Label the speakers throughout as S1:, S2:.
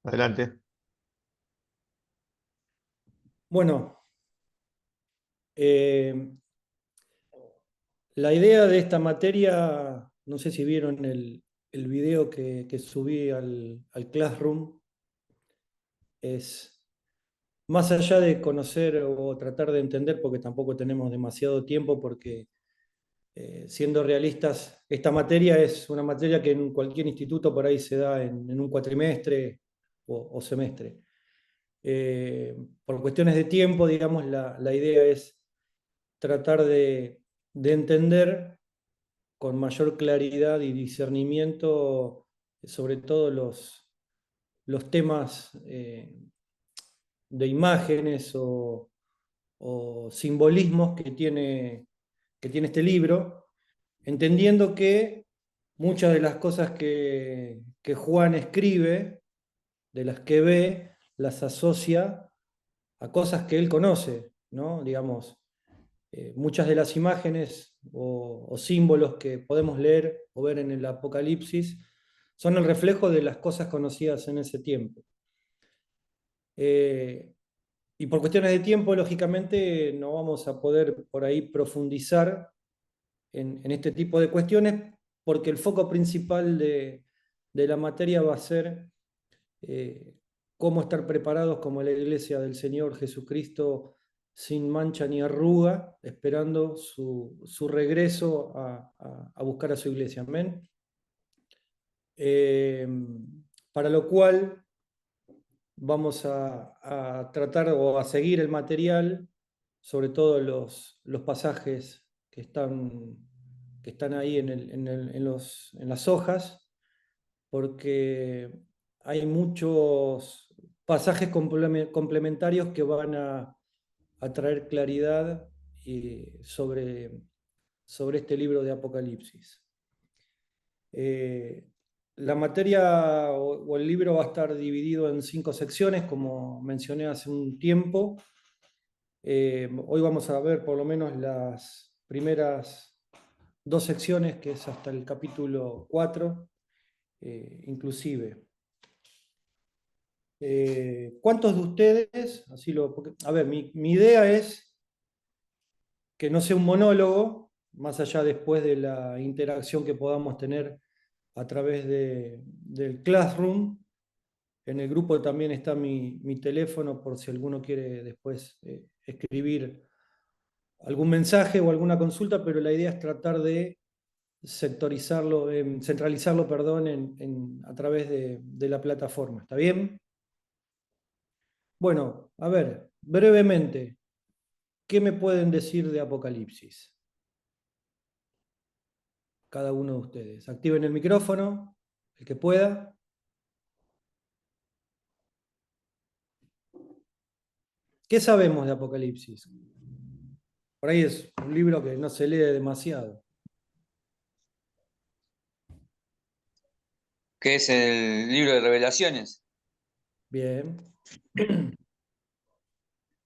S1: Adelante.
S2: Bueno, eh, la idea de esta materia, no sé si vieron el video que subí al Classroom, es más allá de conocer o tratar de entender, porque tampoco tenemos demasiado tiempo, porque siendo realistas, esta materia es una materia que en cualquier instituto por ahí se da en un cuatrimestre o semestre. Por cuestiones de tiempo, digamos, la idea es tratar de entender con mayor claridad y discernimiento, sobre todo los temas de imágenes o simbolismos que tiene este libro, entendiendo que muchas de las cosas que Juan escribe, de las que ve, las asocia a cosas que él conoce, ¿no? Digamos, muchas de las imágenes o símbolos que podemos leer o ver en el Apocalipsis son el reflejo de las cosas conocidas en ese tiempo. Eh, y por cuestiones de tiempo, lógicamente, no vamos a poder por ahí profundizar en este tipo de cuestiones, porque el foco principal de la materia va a ser eh, cómo estar preparados como la iglesia del Señor Jesucristo sin mancha ni arruga, esperando su regreso a buscar a su iglesia. Amén. Eh, para lo cual vamos a tratar o a seguir el material, sobre todo los pasajes que están ahí en las hojas, porque hay muchos pasajes complementarios que van a traer claridad sobre este libro de Apocalipsis. Eh, la materia o el libro va a estar dividido en 5 secciones, como mencioné hace un tiempo. Hoy vamos a ver por lo menos las primeras 2 secciones, que es hasta el capítulo 4, inclusive. ¿Cuántos de ustedes, a ver, mi idea es que no sea un monólogo, más allá después de la interacción que podamos tener a través del Classroom? En el grupo también está mi teléfono por si alguno quiere después escribir algún mensaje o alguna consulta, pero la idea es tratar de sectorizarlo, centralizarlo, perdón, a través de la plataforma. ¿Está bien? Bueno, a ver, brevemente, ¿qué me pueden decir de Apocalipsis? Cada uno de ustedes. Activen el micrófono, el que pueda. ¿Qué sabemos de Apocalipsis? Por ahí es un libro que no se lee demasiado.
S3: Que es el libro de Revelaciones.
S2: Bien.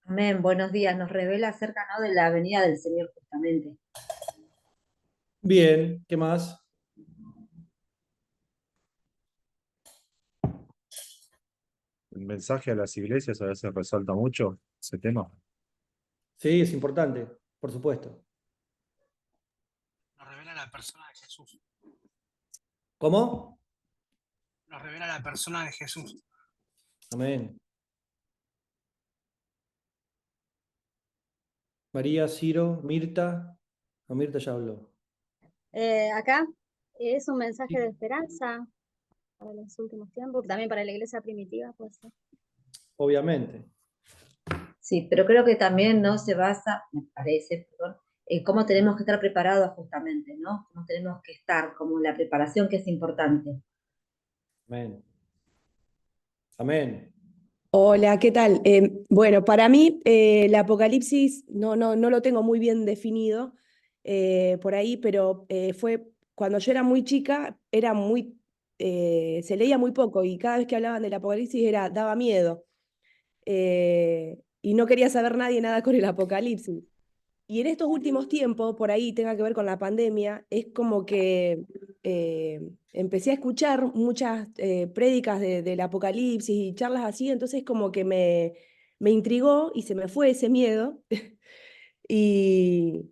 S4: Amén, buenos días. Nos revela acerca, ¿no?, de la venida del Señor justamente.
S2: Bien, ¿qué más?
S5: El mensaje a las iglesias a veces resalta mucho ese tema.
S2: Sí, es importante, por supuesto.
S6: Nos revela la persona de Jesús.
S2: ¿Cómo?
S6: Nos revela la persona de Jesús.
S2: Amén. María, Ciro, Mirta. No, Mirta ya habló.
S7: Acá es un mensaje
S2: Sí,
S7: de esperanza para los últimos tiempos, también para la iglesia primitiva, puede ser.
S2: obviamente.
S4: Sí, pero creo que también no se basa, me parece, perdón, en cómo tenemos que estar preparados justamente, ¿no? Cómo tenemos que estar, como la preparación que es importante.
S2: Amén. Amén.
S8: Hola, ¿qué tal? Bueno, para mí el Apocalipsis no lo tengo muy bien definido por ahí, pero fue cuando yo era muy chica, se leía muy poco y cada vez que hablaban del Apocalipsis daba miedo y no quería saber nadie nada con el Apocalipsis. Y en estos últimos tiempos, por ahí tenga que ver con la pandemia, es como que empecé a escuchar muchas prédicas del Apocalipsis y charlas así, entonces como que me intrigó y se me fue ese miedo. Y,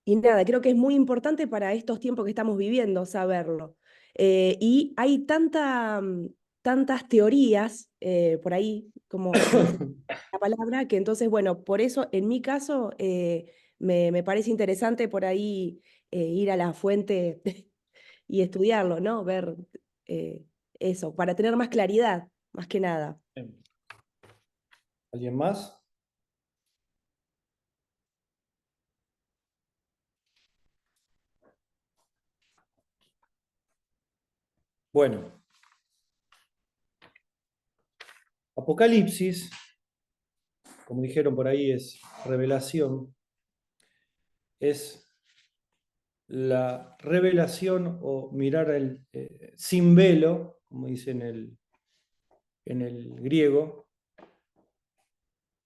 S8: y nada, creo que es muy importante para estos tiempos que estamos viviendo saberlo. Y hay tantas teorías por ahí, como dice la palabra, que entonces, bueno, por eso en mi caso me parece interesante por ahí ir a la fuente y estudiarlo, ¿no? Ver eso, para tener más claridad, más que nada.
S2: ¿Alguien más? Bueno, Apocalipsis, como dijeron por ahí, es revelación, es la revelación o mirar sin velo, como dice en el griego,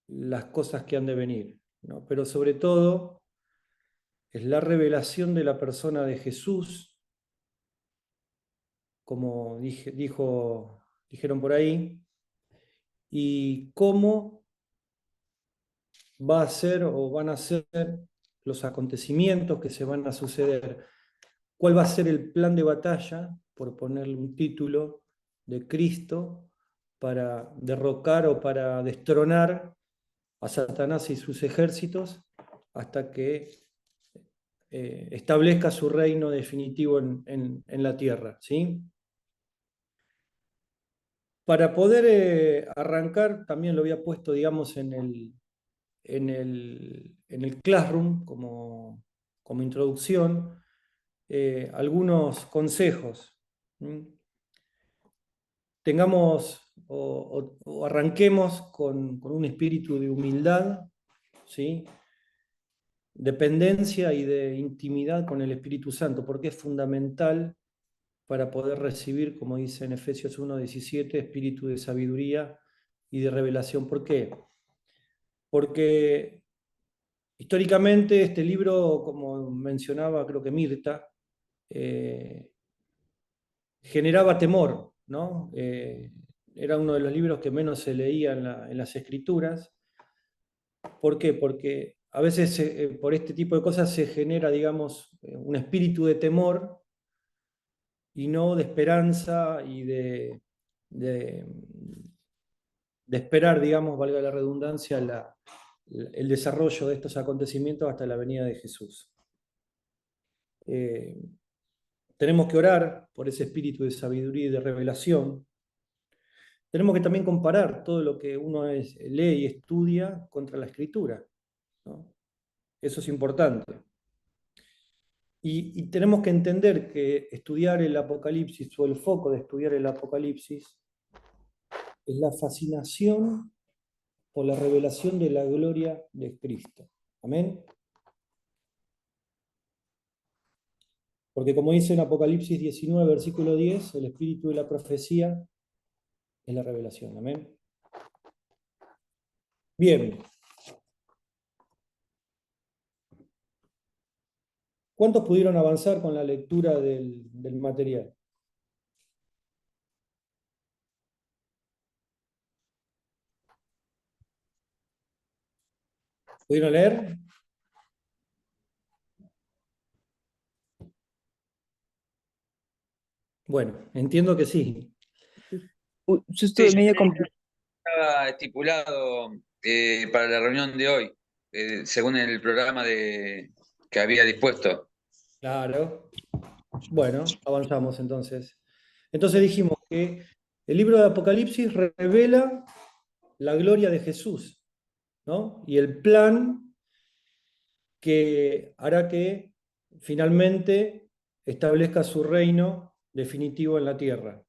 S2: las cosas que han de venir, ¿no? Pero sobre todo es la revelación de la persona de Jesús, como dijeron por ahí, y cómo va a ser o van a ser los acontecimientos que se van a suceder, cuál va a ser el plan de batalla, por ponerle un título, de Cristo para derrocar o para destronar a Satanás y sus ejércitos hasta que establezca su reino definitivo en la tierra, ¿sí? Para poder arrancar, también lo había puesto, digamos, en el Classroom como introducción, algunos consejos. Tengamos o arranquemos con un espíritu de humildad, ¿sí? Dependencia y de intimidad con el Espíritu Santo, porque es fundamental para poder recibir, como dice en Efesios 1:17, espíritu de sabiduría y de revelación. ¿Por qué? Porque históricamente este libro, como mencionaba creo que Mirta, generaba temor, ¿no? Era uno de los libros que menos se leía en las escrituras. ¿Por qué? Porque a veces por este tipo de cosas se genera, digamos, un espíritu de temor y no de esperanza y de esperar, digamos, valga la redundancia, el desarrollo de estos acontecimientos hasta la venida de Jesús. Tenemos que orar por ese espíritu de sabiduría y de revelación. Tenemos que también comparar todo lo que uno lee y estudia contra la Escritura, ¿no? Eso es importante. Y tenemos que entender que estudiar el Apocalipsis, o el foco de estudiar el Apocalipsis, es la fascinación por la revelación de la gloria de Cristo. Amén. Porque como dice en Apocalipsis 19, versículo 10, el espíritu de la profecía es la revelación. Amén. Bien. ¿Cuántos pudieron avanzar con la lectura del material? ¿Pudieron leer? Bueno, entiendo que sí.
S1: Yo
S3: Sí,
S1: estuve
S3: yo
S1: medio
S3: estaba estipulado para la reunión de hoy, según el programa que había dispuesto.
S2: Claro. Bueno, avanzamos entonces. Entonces dijimos que el libro de Apocalipsis revela la gloria de Jesús, ¿no? Y el plan que hará que finalmente establezca su reino definitivo en la tierra.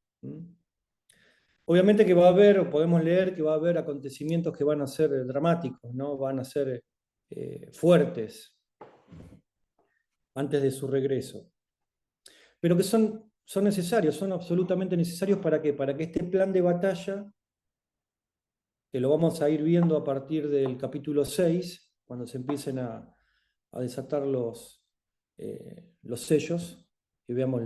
S2: Obviamente que va a haber, o podemos leer que va a haber acontecimientos que van a ser dramáticos, ¿no? Van a ser fuertes antes de su regreso. Pero que son necesarios, son absolutamente necesarios para que este plan de batalla, que lo vamos a ir viendo a partir del capítulo 6, cuando se empiecen a a desatar los sellos y veamos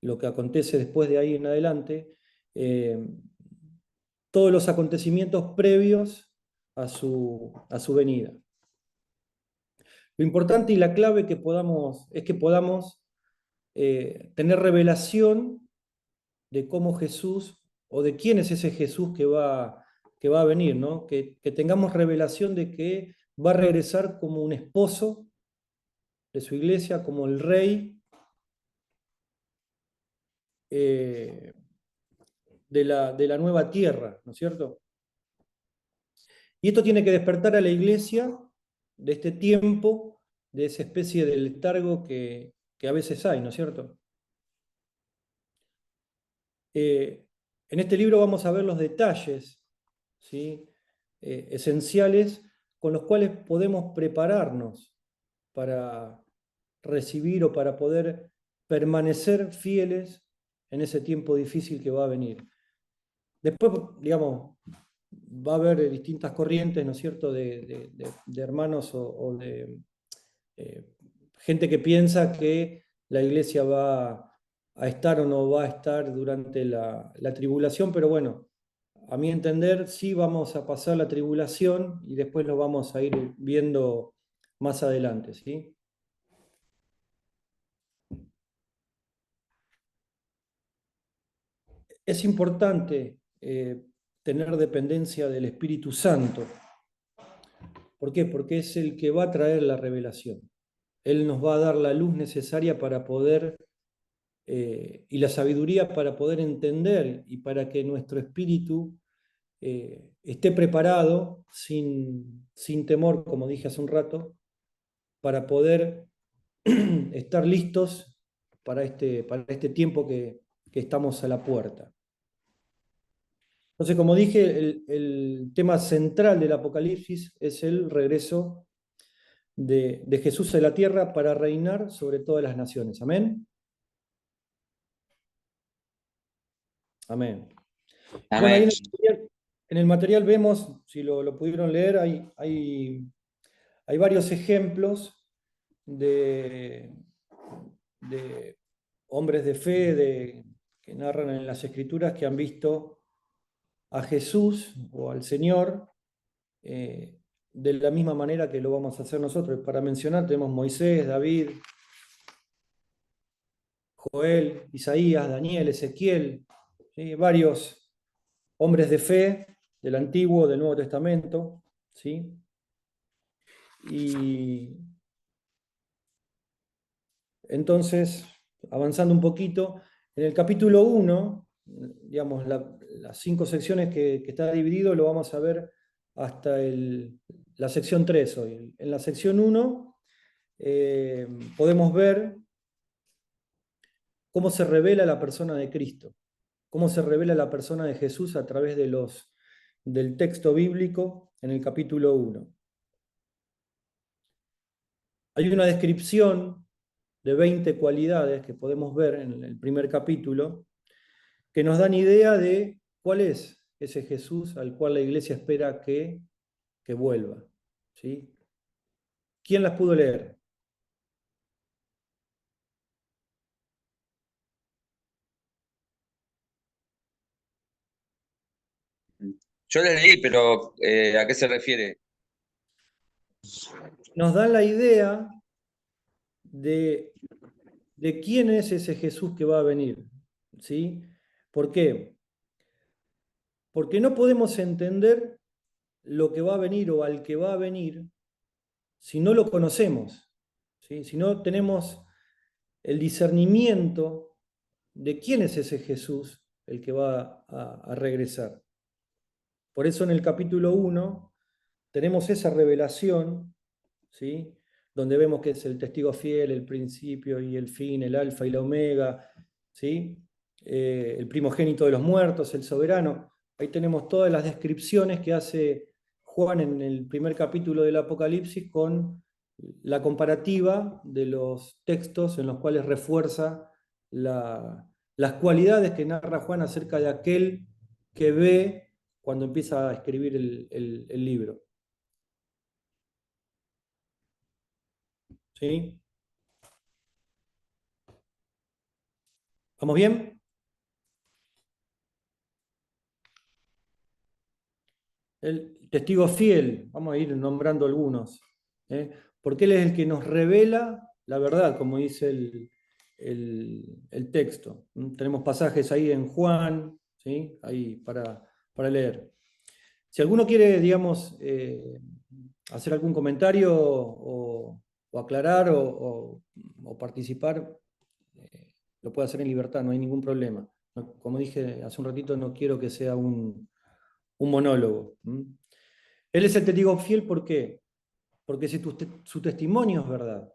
S2: lo que acontece después de ahí en adelante, todos los acontecimientos previos a su venida. Lo importante y la clave es que podamos tener revelación de cómo Jesús, o de quién es ese Jesús que va a venir, ¿no? Que tengamos revelación de que va a regresar como un esposo de su iglesia, como el rey de la nueva tierra, ¿no es cierto? Y esto tiene que despertar a la iglesia de este tiempo, de esa especie de letargo que a veces hay, ¿no es cierto? En este libro vamos a ver los detalles, ¿sí? Esenciales con los cuales podemos prepararnos para recibir o para poder permanecer fieles en ese tiempo difícil que va a venir. Después, digamos, va a haber distintas corrientes, ¿no es cierto?, de hermanos o de gente que piensa que la iglesia va a estar o no va a estar durante la tribulación, pero bueno, a mi entender sí vamos a pasar la tribulación y después lo vamos a ir viendo más adelante, ¿sí? Es importante tener dependencia del Espíritu Santo. ¿Por qué? Porque es el que va a traer la revelación. Él nos va a dar la luz necesaria para poder, y la sabiduría para poder entender y para que nuestro espíritu esté preparado sin temor, como dije hace un rato, para poder estar listos para este tiempo que estamos a la puerta. Entonces, como dije, el tema central del Apocalipsis es el regreso de Jesús a la tierra para reinar sobre todas las naciones. ¿Amén? Amén.
S3: Amén.
S2: Bueno, ahí en el material vemos, si lo pudieron leer, hay varios ejemplos de hombres de fe que narran en las Escrituras que han visto a Jesús o al Señor de la misma manera que lo vamos a hacer nosotros. Para mencionar, tenemos Moisés, David, Joel, Isaías, Daniel, Ezequiel, ¿sí? Varios hombres de fe del Antiguo, del Nuevo Testamento, ¿sí? Y entonces, avanzando un poquito, en el capítulo 1, digamos, las 5 secciones que está dividido, lo vamos a ver hasta la sección 3 hoy. En la sección 1 podemos ver cómo se revela la persona de Cristo, cómo se revela la persona de Jesús a través del texto bíblico en el capítulo 1. Hay una descripción de 20 cualidades que podemos ver en el primer capítulo que nos dan idea de cuál es ese Jesús al cual la iglesia espera que vuelva, ¿sí? ¿Quién las pudo leer?
S3: Yo les leí, pero ¿a qué se refiere?
S2: Nos dan la idea de quién es ese Jesús que va a venir, ¿sí? ¿Por qué? Porque no podemos entender lo que va a venir o al que va a venir si no lo conocemos, ¿sí? Si no tenemos el discernimiento de quién es ese Jesús el que va a regresar. Por eso en el capítulo 1 tenemos esa revelación, ¿sí? Donde vemos que es el testigo fiel, el principio y el fin, el alfa y la omega, ¿sí? El primogénito de los muertos, el soberano. Ahí tenemos todas las descripciones que hace Juan en el primer capítulo del Apocalipsis con la comparativa de los textos en los cuales refuerza las cualidades que narra Juan acerca de aquel que ve cuando empieza a escribir el libro. ¿Sí? ¿Vamos bien? El testigo fiel, vamos a ir nombrando algunos, ¿eh? Porque él es el que nos revela la verdad, como dice el texto. Tenemos pasajes ahí en Juan, ¿sí? Ahí para leer. Si alguno quiere, digamos, hacer algún comentario o aclarar o participar, lo puede hacer en libertad, no hay ningún problema. Como dije hace un ratito, no quiero que sea un monólogo. Él es el testigo fiel, ¿por qué? Porque si su testimonio es verdad.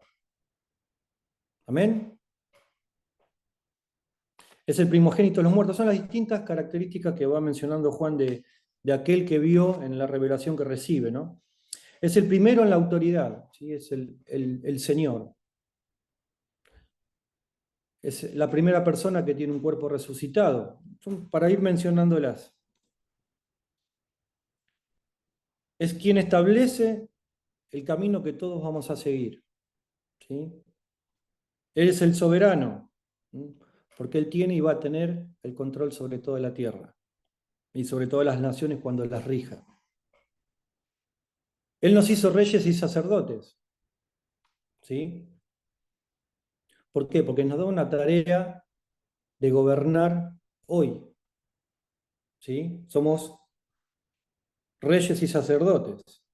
S2: ¿Amén? Es el primogénito de los muertos. Son las distintas características que va mencionando Juan de aquel que vio en la revelación que recibe, ¿no? Es el primero en la autoridad, ¿sí? Es el Señor. Es la primera persona que tiene un cuerpo resucitado. Para ir mencionándolas. Es quien establece el camino que todos vamos a seguir, ¿sí? Él es el soberano, ¿sí? Porque Él tiene y va a tener el control sobre toda la tierra y sobre todas las naciones cuando las rija. Él nos hizo reyes y sacerdotes, ¿sí? ¿Por qué? Porque nos da una tarea de gobernar hoy, ¿sí? Somos reyes y sacerdotes,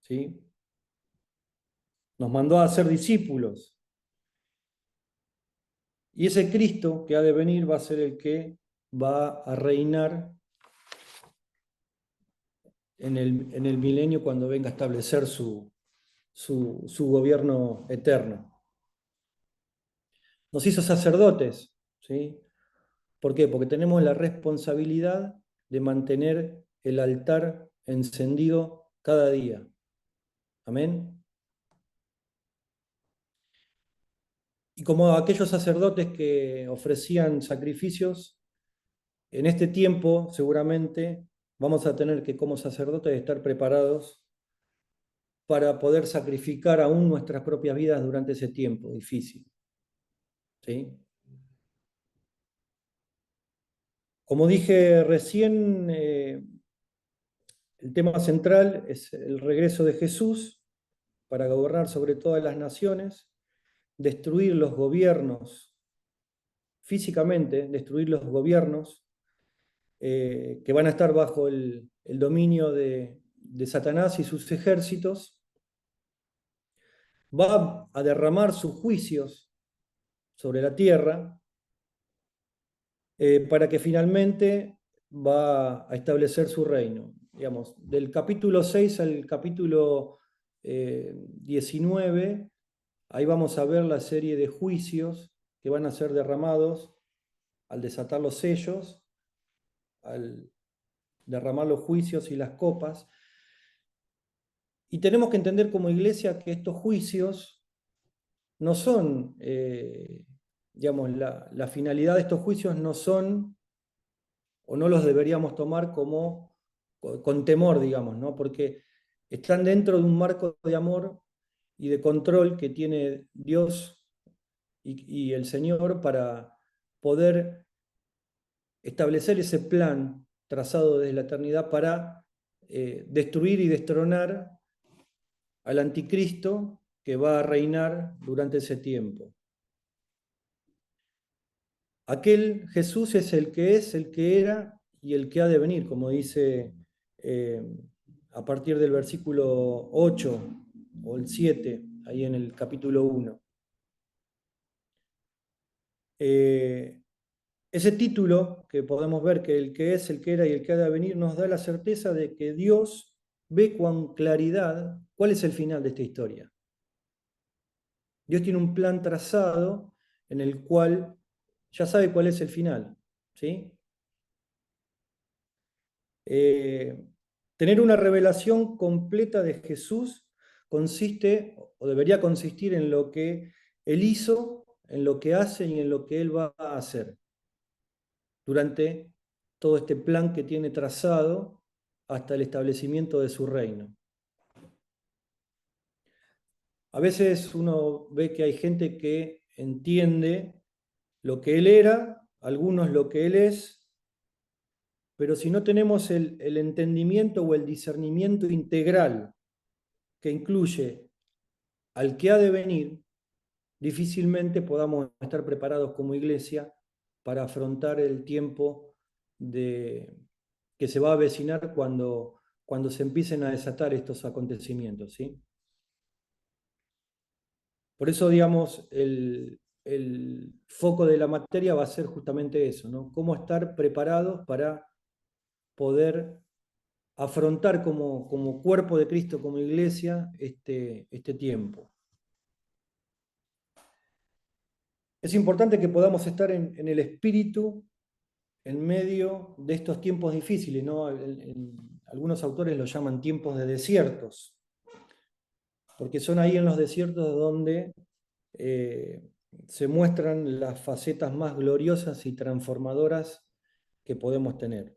S2: ¿sí? Nos mandó a ser discípulos. Y ese Cristo que ha de venir va a ser el que va a reinar en el milenio cuando venga a establecer su gobierno eterno. Nos hizo sacerdotes, ¿sí? ¿Por qué? Porque tenemos la responsabilidad de mantener el altar encendido cada día. Amén. Y como aquellos sacerdotes que ofrecían sacrificios, en este tiempo seguramente vamos a tener que como sacerdotes estar preparados para poder sacrificar aún nuestras propias vidas durante ese tiempo difícil. ¿Sí? Como dije recién, el tema central es el regreso de Jesús para gobernar sobre todas las naciones, destruir los gobiernos, físicamente, destruir los gobiernos que van a estar bajo el dominio de Satanás y sus ejércitos, va a derramar sus juicios sobre la tierra, para que finalmente va a establecer su reino. Digamos, del capítulo 6 al capítulo 19, ahí vamos a ver la serie de juicios que van a ser derramados al desatar los sellos, al derramar los juicios y las copas. Y tenemos que entender como iglesia que estos juicios no son, digamos, la finalidad de estos juicios no son, o no los deberíamos tomar como con temor, digamos, ¿no? Porque están dentro de un marco de amor y de control que tiene Dios y el Señor para poder establecer ese plan trazado desde la eternidad para destruir y destronar al anticristo que va a reinar durante ese tiempo. Aquel Jesús es, el que era y el que ha de venir, como dice a partir del versículo 8 o el 7, ahí en el capítulo 1. Ese título que podemos ver que el que es, el que era y el que ha de venir nos da la certeza de que Dios ve con claridad cuál es el final de esta historia. Dios tiene un plan trazado en el cual ya sabe cuál es el final, ¿sí? Tener una revelación completa de Jesús consiste, o debería consistir, en lo que Él hizo, en lo que hace y en lo que Él va a hacer durante todo este plan que tiene trazado hasta el establecimiento de su reino. A veces uno ve que hay gente que entiende lo que él era, algunos lo que él es, pero si no tenemos el entendimiento o el discernimiento integral que incluye al que ha de venir, difícilmente podamos estar preparados como iglesia para afrontar el tiempo que se va a avecinar cuando se empiecen a desatar estos acontecimientos, ¿sí? Por eso, digamos, el foco de la materia va a ser justamente eso, ¿no? Cómo estar preparados para poder afrontar como cuerpo de Cristo, como iglesia, este tiempo. Es importante que podamos estar en el espíritu en medio de estos tiempos difíciles, ¿no? Algunos autores los llaman tiempos de desiertos, porque son ahí en los desiertos donde se muestran las facetas más gloriosas y transformadoras que podemos tener.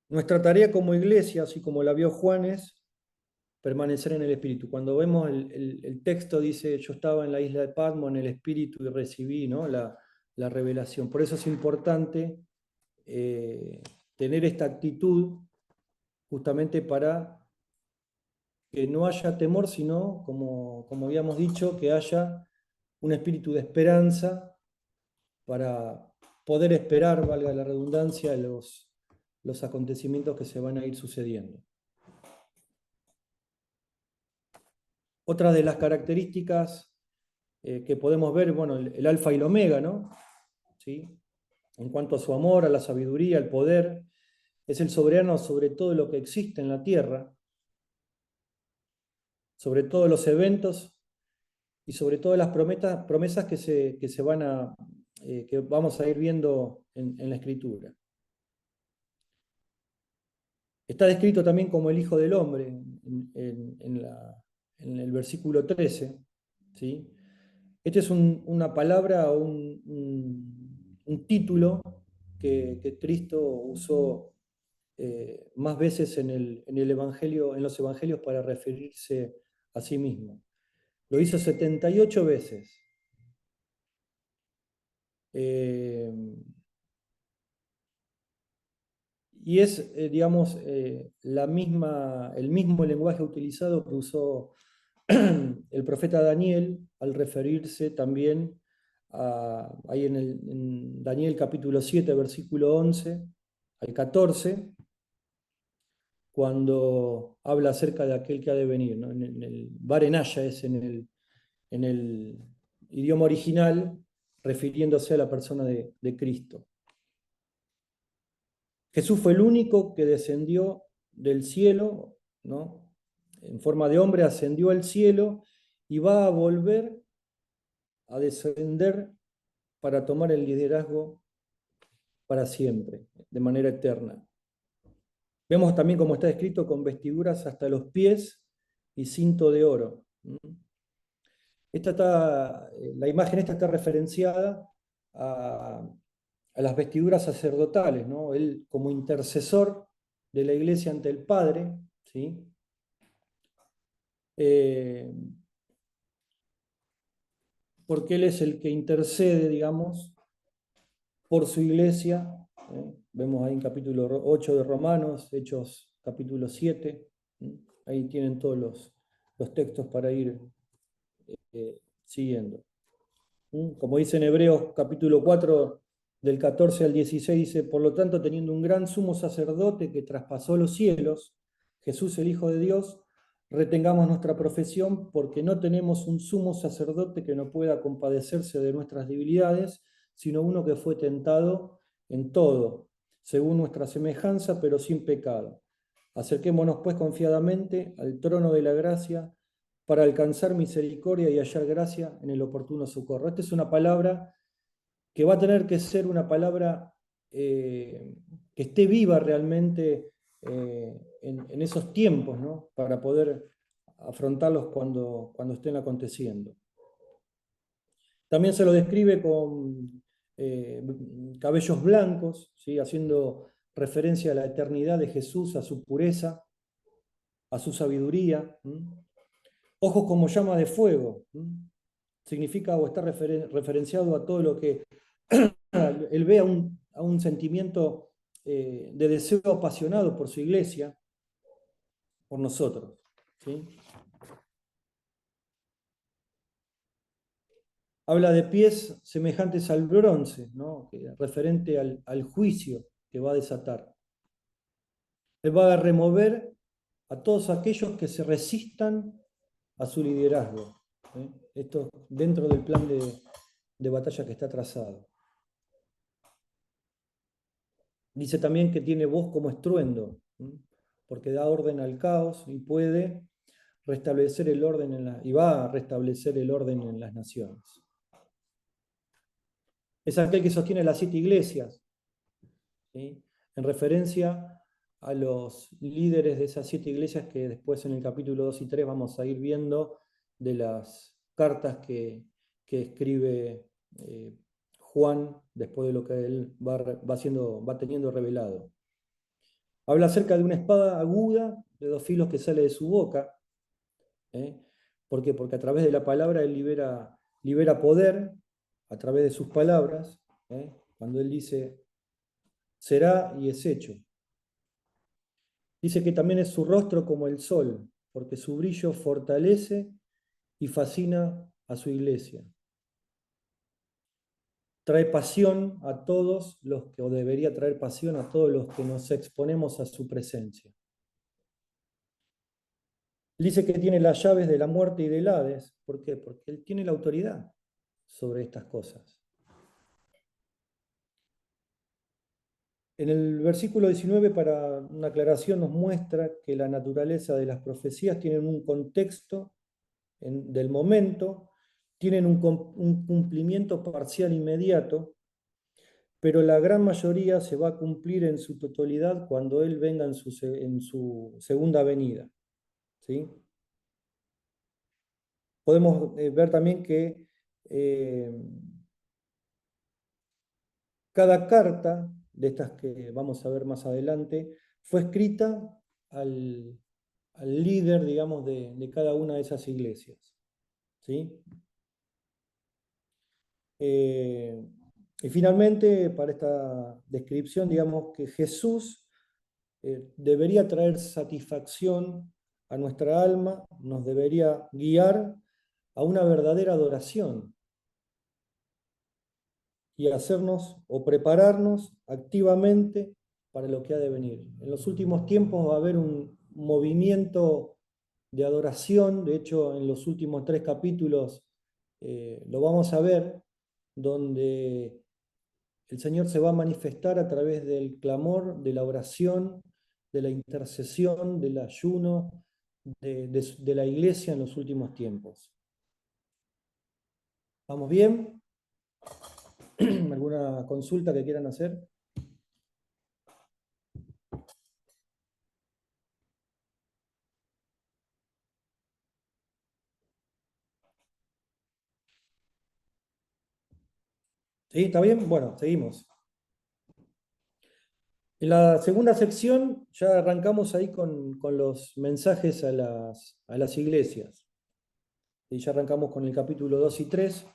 S2: Nuestra tarea como iglesia, así como la vio Juan, es permanecer en el Espíritu. Cuando vemos el texto dice, yo estaba en la isla de Patmos en el Espíritu y recibí, ¿no? la revelación. Por eso es importante tener esta actitud justamente para que no haya temor, sino, como habíamos dicho, que haya un espíritu de esperanza para poder esperar, valga la redundancia, los acontecimientos que se van a ir sucediendo. Otra de las características que podemos ver, bueno, el alfa y el omega, ¿no? ¿Sí? En cuanto a su amor, a la sabiduría, al poder, es el soberano sobre todo lo que existe en la tierra, sobre todos los eventos y sobre todas las promesas que se van que vamos a ir viendo en la Escritura. Está descrito también como el Hijo del Hombre en el versículo 13, ¿sí? Este es una palabra o un título que Cristo usó más veces en el Evangelio, en los Evangelios para referirse a sí mismo. Lo hizo 78 veces. Y es, digamos, el mismo lenguaje utilizado que usó el profeta Daniel al referirse también ahí en Daniel capítulo 7, versículo 11 al 14, cuando habla acerca de aquel que ha de venir, ¿no? En el Barenaya es en el idioma original, refiriéndose a la persona de Cristo. Jesús fue el único que descendió del cielo, ¿no? En forma de hombre ascendió al cielo y va a volver a descender para tomar el liderazgo para siempre, de manera eterna. Vemos también como está escrito con vestiduras hasta los pies y cinto de oro. La imagen esta está referenciada a las vestiduras sacerdotales, ¿no? Él como intercesor de la iglesia ante el Padre, ¿sí? Porque Él es el que intercede, digamos, por su iglesia. Vemos ahí en capítulo 8 de Romanos, Hechos capítulo 7. Ahí tienen todos los textos para ir siguiendo. Como dice en Hebreos capítulo 4, del 14 al 16, dice, por lo tanto, teniendo un gran sumo sacerdote que traspasó los cielos, Jesús el Hijo de Dios, retengamos nuestra profesión porque no tenemos un sumo sacerdote que no pueda compadecerse de nuestras debilidades, sino uno que fue tentado en todo, según nuestra semejanza, pero sin pecado. Acerquémonos pues confiadamente al trono de la gracia para alcanzar misericordia y hallar gracia en el oportuno socorro. Esta es una palabra que va a tener que ser una palabra que esté viva realmente en esos tiempos, ¿no? Para poder afrontarlos cuando estén aconteciendo. También se lo describe con cabellos blancos, ¿sí? Haciendo referencia a la eternidad de Jesús, a su pureza, a su sabiduría. Ojos como llama de fuego. Significa o está referenciado a todo lo que él ve, a un sentimiento de deseo apasionado por su iglesia, por nosotros. ¿Sí? Habla de pies semejantes al bronce, ¿no? Referente al juicio que va a desatar. Él va a remover a todos aquellos que se resistan a su liderazgo. Esto dentro del plan de batalla que está trazado. Dice también que tiene voz como estruendo, porque da orden al caos y puede restablecer el orden y va a restablecer el orden en las naciones. Es aquel que sostiene las 7 iglesias, ¿sí? En referencia a los líderes de esas 7 iglesias que después en el capítulo 2 y 3 vamos a ir viendo de las cartas que escribe Juan después de lo que él va teniendo revelado. Habla acerca de una espada aguda de 2 filos que sale de su boca. ¿Por qué? Porque a través de la palabra él libera poder, a través de sus palabras, cuando él dice, será y es hecho. Dice que también es su rostro como el sol, porque su brillo fortalece y fascina a su iglesia. Trae pasión a todos los que, o debería traer pasión a todos los que nos exponemos a su presencia. Dice que tiene las llaves de la muerte y del Hades. ¿Por qué? Porque él tiene la autoridad sobre estas cosas. En el versículo 19, para una aclaración, nos muestra que la naturaleza de las profecías tienen un contexto del momento, tienen un cumplimiento parcial inmediato, pero la gran mayoría se va a cumplir en su totalidad cuando Él venga en su segunda venida. ¿Sí? Podemos ver también que cada carta de estas que vamos a ver más adelante fue escrita al líder, digamos, de cada una de esas iglesias. ¿Sí? Y finalmente, para esta descripción, digamos que Jesús debería traer satisfacción a nuestra alma, nos debería guiar a una verdadera adoración y hacernos o prepararnos activamente para lo que ha de venir. En los últimos tiempos va a haber un movimiento de adoración, de hecho en los últimos 3 capítulos lo vamos a ver, donde el Señor se va a manifestar a través del clamor, de la oración, de la intercesión, del ayuno, de la iglesia en los últimos tiempos. ¿Vamos bien? ¿Alguna consulta que quieran hacer? ¿Sí? ¿Está bien? Bueno, seguimos. En la segunda sección ya arrancamos ahí con los mensajes a las iglesias. Y ya arrancamos con el capítulo 2 y 3.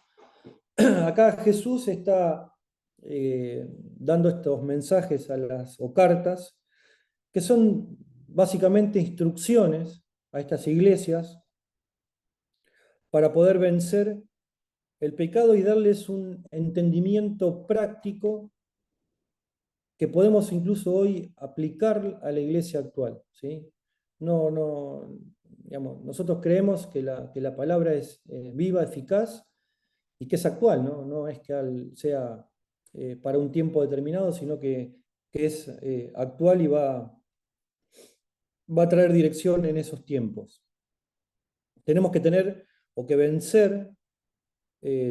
S2: Acá Jesús está dando estos mensajes o cartas, que son básicamente instrucciones a estas iglesias para poder vencer el pecado y darles un entendimiento práctico que podemos incluso hoy aplicar a la iglesia actual. ¿Sí? Digamos, nosotros creemos que la palabra es viva, eficaz y que es actual, no es que sea para un tiempo determinado, sino que es actual y va a traer dirección en esos tiempos. Tenemos que tener o que vencer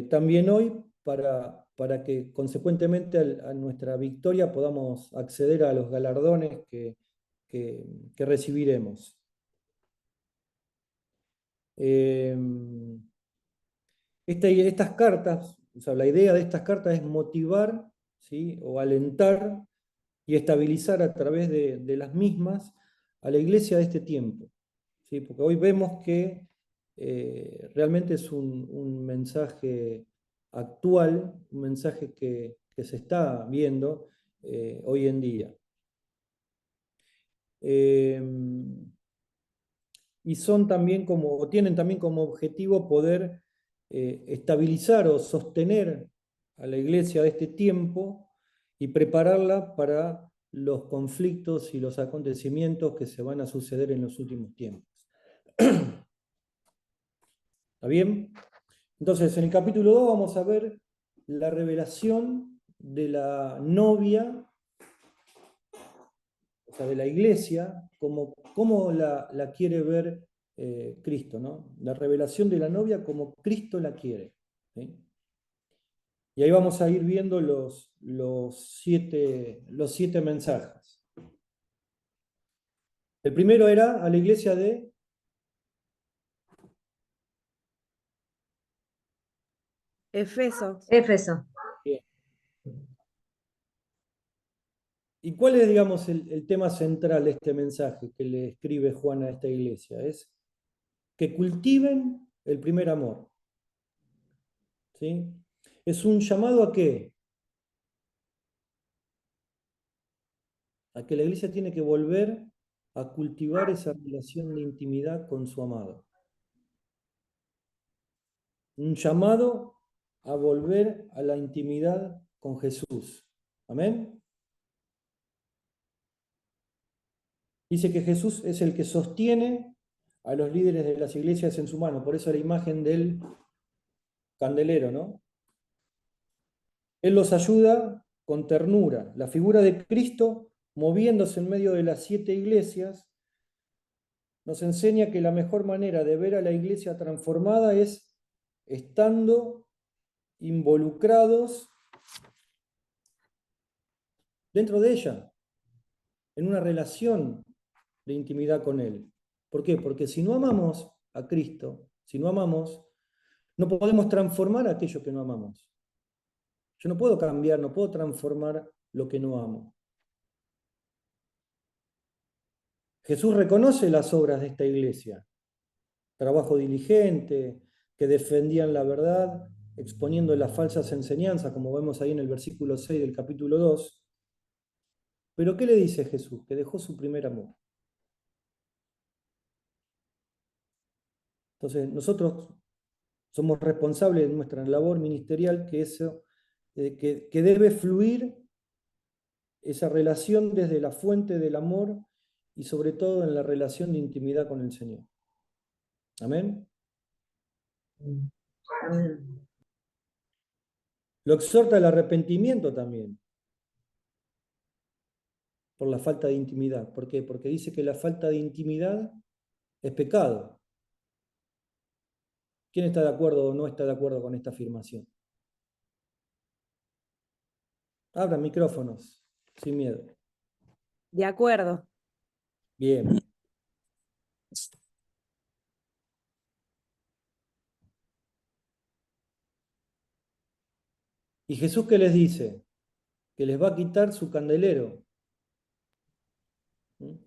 S2: también hoy para que consecuentemente a nuestra victoria podamos acceder a los galardones que recibiremos. Estas cartas, o sea, la idea de estas cartas es motivar, ¿sí? O alentar y estabilizar a través de las mismas a la iglesia de este tiempo. ¿Sí? Porque hoy vemos que realmente es un mensaje actual, un mensaje que se está viendo hoy en día. Y son también o tienen también como objetivo poder estabilizar o sostener a la iglesia de este tiempo y prepararla para los conflictos y los acontecimientos que se van a suceder en los últimos tiempos. ¿Está bien? Entonces, en el capítulo 2 vamos a ver la revelación de la novia, o sea, de la iglesia, cómo la quiere ver Cristo, ¿no? La revelación de la novia como Cristo la quiere. ¿Sí? Y ahí vamos a ir viendo los siete mensajes. El primero era a la iglesia de
S8: Efeso.
S4: Éfeso.
S2: ¿Y cuál es, digamos, el tema central de este mensaje que le escribe Juan a esta iglesia? Es que cultiven el primer amor. ¿Sí? ¿Es un llamado a qué? A que la iglesia tiene que volver a cultivar esa relación de intimidad con su amado. Un llamado a volver a la intimidad con Jesús. ¿Amén? Dice que Jesús es el que sostiene a los líderes de las iglesias en su mano. Por eso la imagen del candelero, ¿no? Él los ayuda con ternura. La figura de Cristo moviéndose en medio de las 7 iglesias nos enseña que la mejor manera de ver a la iglesia transformada es estando involucrados dentro de ella, en una relación de intimidad con Él. ¿Por qué? Porque si no amamos a Cristo, si no amamos, no podemos transformar aquello que no amamos. Yo no puedo cambiar, no puedo transformar lo que no amo. Jesús reconoce las obras de esta iglesia. Trabajo diligente, que defendían la verdad, exponiendo las falsas enseñanzas, como vemos ahí en el versículo 6 del capítulo 2. Pero ¿qué le dice Jesús? Que dejó su primer amor. Entonces, nosotros somos responsables de nuestra labor ministerial, que debe fluir esa relación desde la fuente del amor y sobre todo en la relación de intimidad con el Señor. Amén.
S4: Amén.
S2: Lo exhorta al arrepentimiento también por la falta de intimidad. ¿Por qué? Porque dice que la falta de intimidad es pecado. ¿Quién está de acuerdo o no está de acuerdo con esta afirmación? Abran micrófonos, sin miedo.
S8: De acuerdo.
S2: Bien. ¿Y Jesús qué les dice? Que les va a quitar su candelero.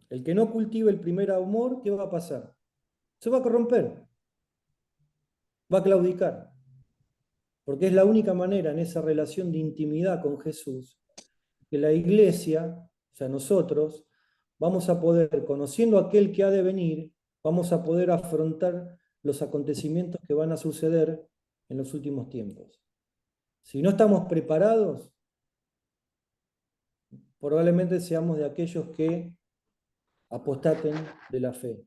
S2: El que no cultive el primer amor, ¿qué va a pasar? Se va a corromper, va a claudicar, porque es la única manera en esa relación de intimidad con Jesús que la iglesia, o sea, nosotros, vamos a poder, conociendo a aquel que ha de venir, vamos a poder afrontar los acontecimientos que van a suceder en los últimos tiempos. Si no estamos preparados, probablemente seamos de aquellos que apostaten de la fe.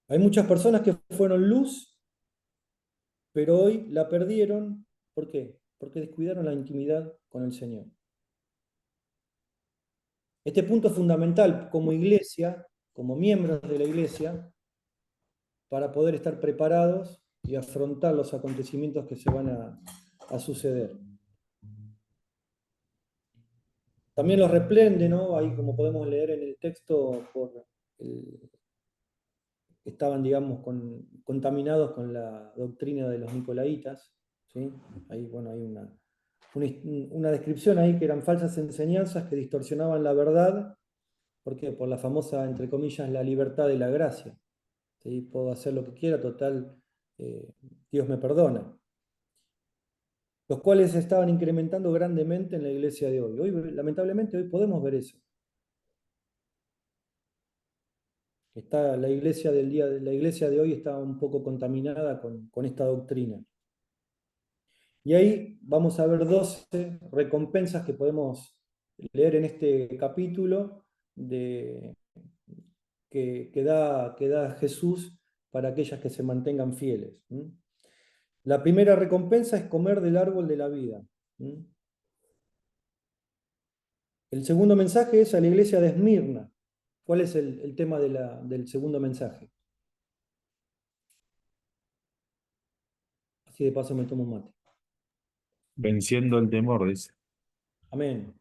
S2: Hay muchas personas que fueron luz, pero hoy la perdieron. ¿Por qué? Porque descuidaron la intimidad con el Señor. Este punto es fundamental como iglesia, como miembros de la iglesia, para poder estar preparados y afrontar los acontecimientos que se van a suceder. También los reprende, ¿no? Ahí, como podemos leer en el texto, estaban, digamos, contaminados con la doctrina de los nicolaitas, ¿sí? Ahí, bueno, hay una descripción ahí que eran falsas enseñanzas que distorsionaban la verdad. ¿Por qué? Por la famosa, entre comillas, la libertad de la gracia. ¿Sí? Puedo hacer lo que quiera, total, Dios me perdona. Los cuales se estaban incrementando grandemente en la iglesia de hoy. Hoy, lamentablemente, hoy podemos ver eso. La iglesia la iglesia de hoy está un poco contaminada con esta doctrina. Y ahí vamos a ver 12 recompensas que podemos leer en este capítulo que da Jesús para aquellas que se mantengan fieles. La primera recompensa es comer del árbol de la vida. El segundo mensaje es a la iglesia de Esmirna. ¿Cuál es el tema del segundo mensaje? Así de paso me tomo un mate.
S5: Venciendo el temor, dice.
S2: Amén.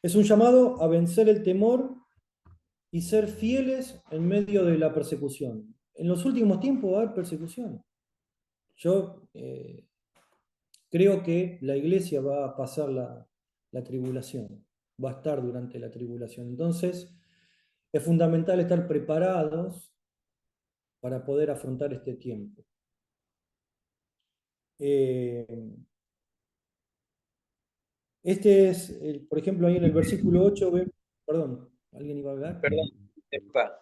S2: Es un llamado a vencer el temor y ser fieles en medio de la persecución. En los últimos tiempos va a haber persecución. Yo creo que la iglesia va a pasar la tribulación, va a estar durante la tribulación. Entonces, es fundamental estar preparados para poder afrontar este tiempo. Este es, por ejemplo, ahí en el versículo 8, perdón, ¿alguien iba a hablar?
S3: Perdón, epa.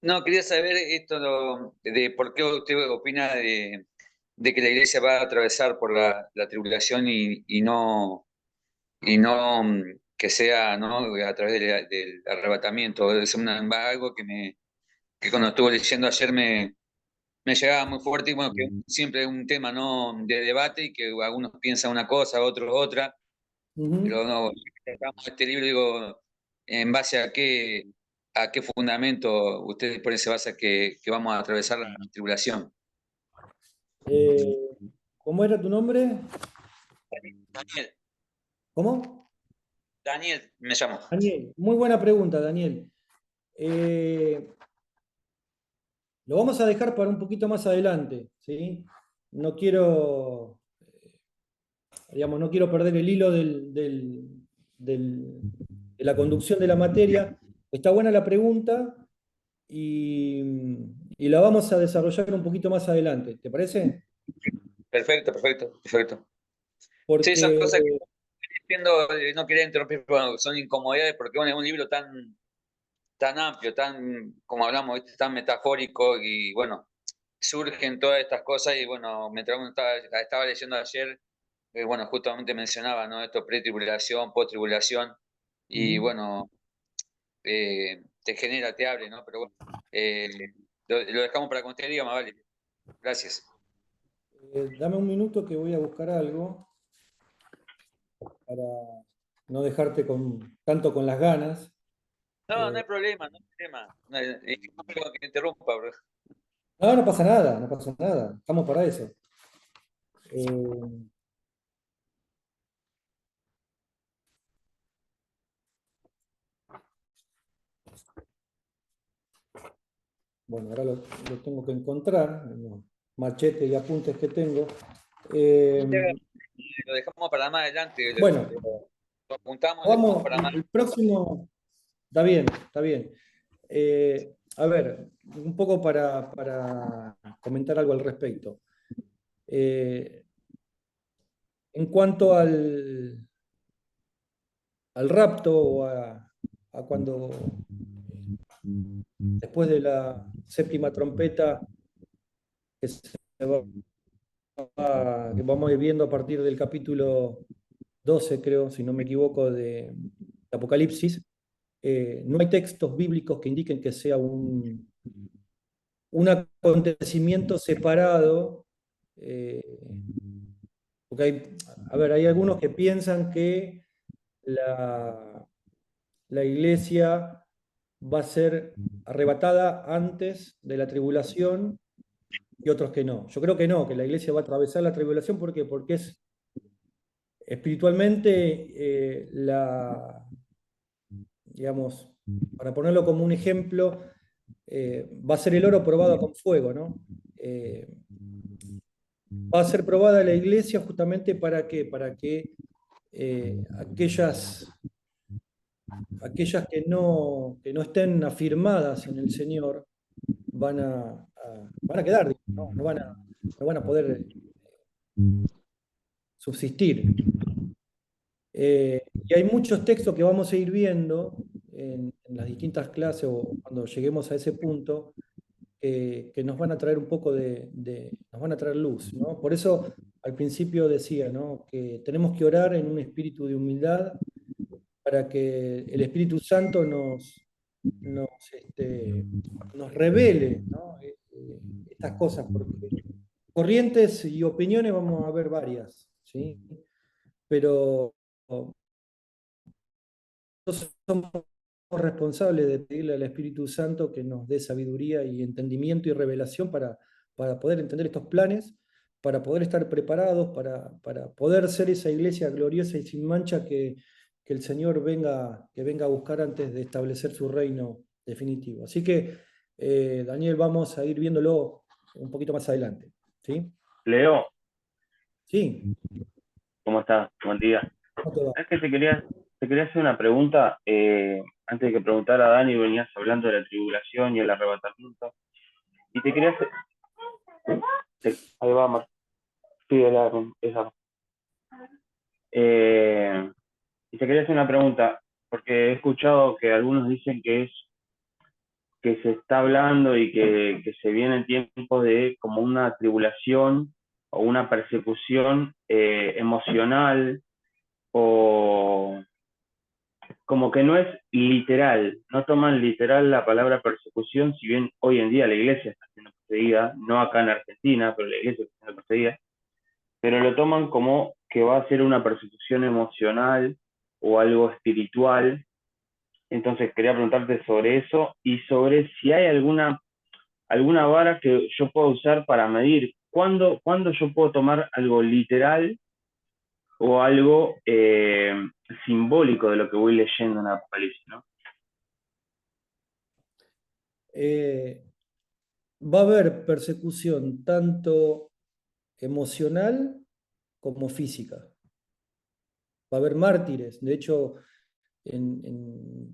S3: No, quería saber esto de por qué usted opina de que la iglesia va a atravesar por la tribulación y no que sea, ¿no?, a través del arrebatamiento. Es algo que cuando estuve leyendo ayer me llegaba muy fuerte y bueno, que siempre es un tema, ¿no?, de debate y que algunos piensan una cosa, otros otra, pero no, tratamos este libro, digo, en base a qué fundamento ustedes por se basa que vamos a atravesar la tribulación.
S2: ¿Cómo era tu nombre?
S3: Daniel,
S2: ¿Cómo?
S3: Daniel me llamo.
S2: Daniel, muy buena pregunta, Daniel. Lo vamos a dejar para un poquito más adelante, ¿sí? No quiero, digamos, no quiero perder el hilo de la conducción de la materia. Está buena la pregunta y la vamos a desarrollar un poquito más adelante. ¿Te parece?
S3: Perfecto. Sí, son
S2: Porque,
S3: cosas que entiendo, no quería interrumpir, pero son incomodidades porque bueno, es un libro tan amplio, como hablamos, ¿viste?, tan metafórico y bueno, surgen todas estas cosas y bueno, mientras uno estaba leyendo ayer, bueno, justamente mencionaba, ¿no?, esto pretribulación, postribulación y bueno, te genera, te hable, ¿no? Pero bueno, lo dejamos para que usted diga, más vale. Gracias.
S2: dame un minuto que voy a buscar algo para no dejarte tanto con las ganas.
S3: No, no hay problema, no hay problema. No creo que interrumpa, bro.
S2: No, no pasa nada, no pasa nada. Estamos para eso. Bueno, ahora lo tengo que encontrar, en los machetes y apuntes que tengo.
S3: Lo dejamos para más adelante.
S2: Bueno,
S3: Lo apuntamos y lo dejamos para más.
S2: el próximo, está bien, está bien. A ver, un poco para comentar algo al respecto. En cuanto al rapto o a cuando después de la séptima trompeta que vamos a ir viendo a partir del capítulo 12, creo, si no me equivoco, de Apocalipsis, no hay textos bíblicos que indiquen que sea un acontecimiento separado, porque hay algunos que piensan que la iglesia va a ser arrebatada antes de la tribulación y otros que no. Yo creo que no, que la iglesia va a atravesar la tribulación. ¿Por qué? Porque es espiritualmente digamos, para ponerlo como un ejemplo, va a ser el oro probado con fuego, ¿no? va a ser probada la iglesia justamente ¿para qué? Para que aquellas que no estén afirmadas en el Señor van a quedar, ¿no? No van a poder subsistir. Y hay muchos textos que vamos a ir viendo en las distintas clases o cuando lleguemos a ese punto que nos van a traer un poco nos van a traer luz, ¿no? Por eso al principio decía, ¿no? Que tenemos que orar en un espíritu de humildad para que el Espíritu Santo nos revele, ¿no? Estas cosas, porque corrientes y opiniones vamos a ver varias, ¿sí? Pero nosotros somos responsables de pedirle al Espíritu Santo que nos dé sabiduría y entendimiento y revelación para poder entender estos planes, para poder estar preparados, para poder ser esa iglesia gloriosa y sin mancha que el Señor que venga a buscar antes de establecer su reino definitivo. Así que, Daniel, vamos a ir viéndolo un poquito más adelante. ¿Sí?
S1: Leo,
S2: Sí,
S1: ¿cómo estás? Buen día.
S2: ¿cómo te va?
S1: Es que te quería hacer una pregunta. Antes de que preguntara a Dani, venías hablando de la tribulación y el arrebatamiento. Y te quería hacer. Ahí va, Mar. Sí, esa. Y te quería hacer una pregunta, porque he escuchado que algunos dicen que se está hablando y que se vienen tiempos de como una tribulación o una persecución emocional, o como que no es literal, no toman literal la palabra persecución, si bien hoy en día la iglesia está siendo perseguida, no acá en Argentina, pero la iglesia está siendo perseguida, pero lo toman como que va a ser una persecución emocional o algo espiritual. Entonces quería preguntarte sobre eso y sobre si hay alguna vara que yo puedo usar para medir cuándo yo puedo tomar algo literal o algo simbólico de lo que voy leyendo en Apocalipsis, ¿no?
S2: Va a haber persecución tanto emocional como física. Va a haber mártires. De hecho,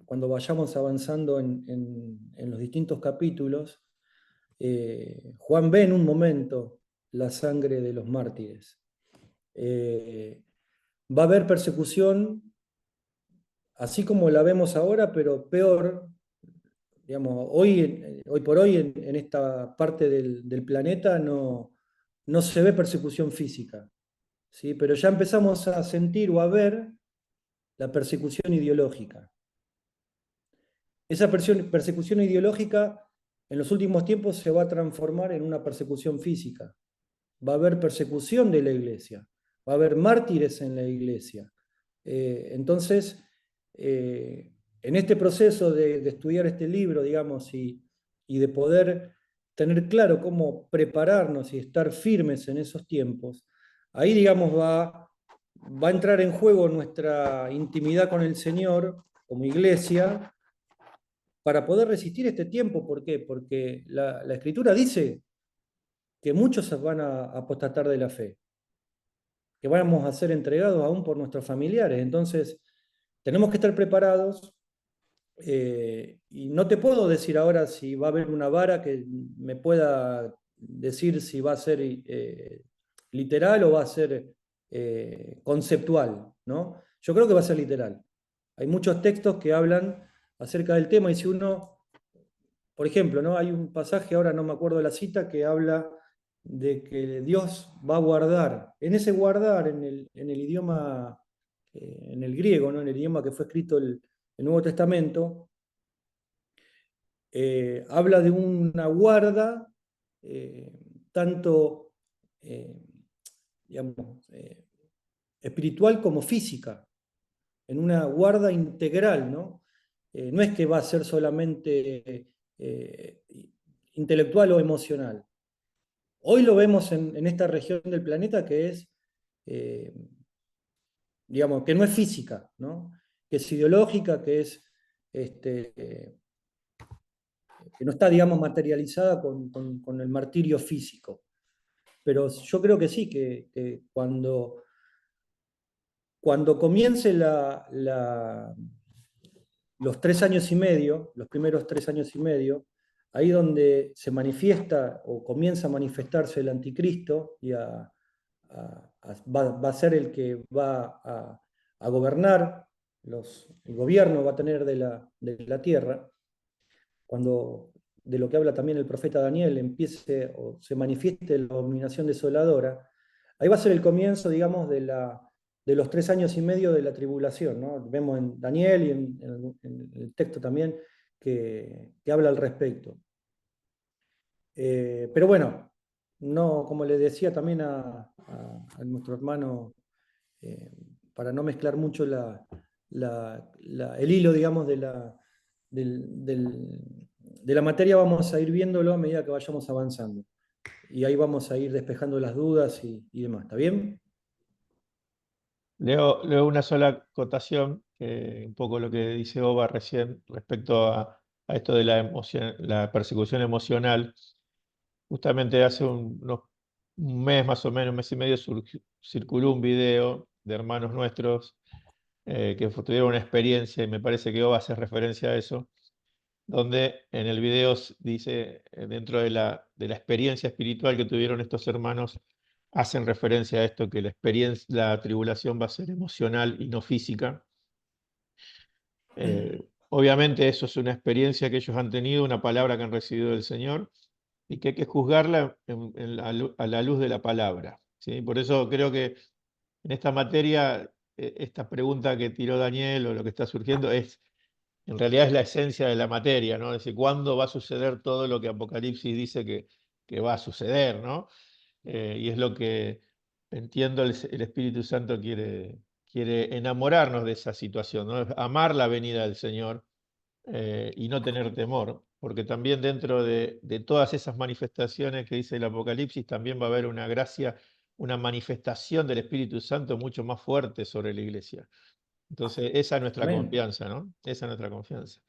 S2: cuando vayamos avanzando en los distintos capítulos, Juan ve en un momento la sangre de los mártires. Va a haber persecución, así como la vemos ahora, pero peor. Digamos, hoy por hoy en esta parte del planeta no se ve persecución física, ¿sí? Pero ya empezamos a sentir o a ver la persecución ideológica. Esa persecución ideológica en los últimos tiempos se va a transformar en una persecución física. Va a haber persecución de la iglesia, va a haber mártires en la iglesia. Entonces, en este proceso de estudiar este libro, digamos, y de poder tener claro cómo prepararnos y estar firmes en esos tiempos, ahí, digamos, va a entrar en juego nuestra intimidad con el Señor como iglesia para poder resistir este tiempo. ¿Por qué? Porque la Escritura dice que muchos se van a apostatar de la fe, que vamos a ser entregados aún por nuestros familiares. Entonces, tenemos que estar preparados. Y no te puedo decir ahora si va a haber una vara que me pueda decir si va a ser literal o va a ser conceptual, ¿no? Yo creo que va a ser literal. Hay muchos textos que hablan acerca del tema y si uno, por ejemplo, ¿no? Hay un pasaje, ahora no me acuerdo de la cita, que habla de que Dios va a guardar. En ese guardar, en el idioma, en el griego, ¿no? En el idioma que fue escrito el Nuevo Testamento, habla de una guarda tanto digamos, espiritual como física, en una guarda integral, ¿no? No es que va a ser solamente intelectual o emocional. Hoy lo vemos en esta región del planeta que es, digamos, que no es física, ¿no? Que es ideológica, que es que no está, digamos, materializada con el martirio físico. pero yo creo que sí, que cuando comience los 3 años y medio, los primeros 3 años y medio, ahí donde se manifiesta o comienza a manifestarse el anticristo y va a ser el que va a gobernar, el gobierno va a tener de la tierra, cuando de lo que habla también el profeta Daniel empiece o se manifieste la dominación desoladora, ahí va a ser el comienzo, digamos, de los 3 años y medio de la tribulación, ¿no? Vemos en Daniel y en el texto también que habla al respecto. Pero bueno, no, como le decía también a nuestro hermano, para no mezclar mucho el hilo, digamos, de la materia, vamos a ir viéndolo a medida que vayamos avanzando. Y ahí vamos a ir despejando las dudas y demás. ¿Está bien?
S9: Leo una sola acotación, un poco lo que dice Oba recién respecto a esto de la persecución emocional. Justamente hace un mes más o menos, un mes y medio, circuló un video de hermanos nuestros que tuvieron una experiencia, y me parece que Oba hace referencia a eso, donde en el video dice, dentro de la experiencia espiritual que tuvieron estos hermanos, hacen referencia a esto, que la tribulación va a ser emocional y no física. Obviamente eso es una experiencia que ellos han tenido, una palabra que han recibido del Señor, y que hay que juzgarla a la luz de la palabra, ¿sí? Por eso creo que en esta materia, esta pregunta que tiró Daniel o lo que está surgiendo en realidad es la esencia de la materia, ¿no? Es decir, ¿cuándo va a suceder todo lo que Apocalipsis dice que va a suceder, ¿no? Y es lo que entiendo el Espíritu Santo quiere enamorarnos de esa situación, ¿no? Amar la venida del Señor y no tener temor, porque también dentro de todas esas manifestaciones que dice el Apocalipsis, también va a haber una gracia, una manifestación del Espíritu Santo mucho más fuerte sobre la iglesia. Entonces, esa es nuestra
S2: Amén.
S9: confianza, ¿no? Esa es nuestra confianza.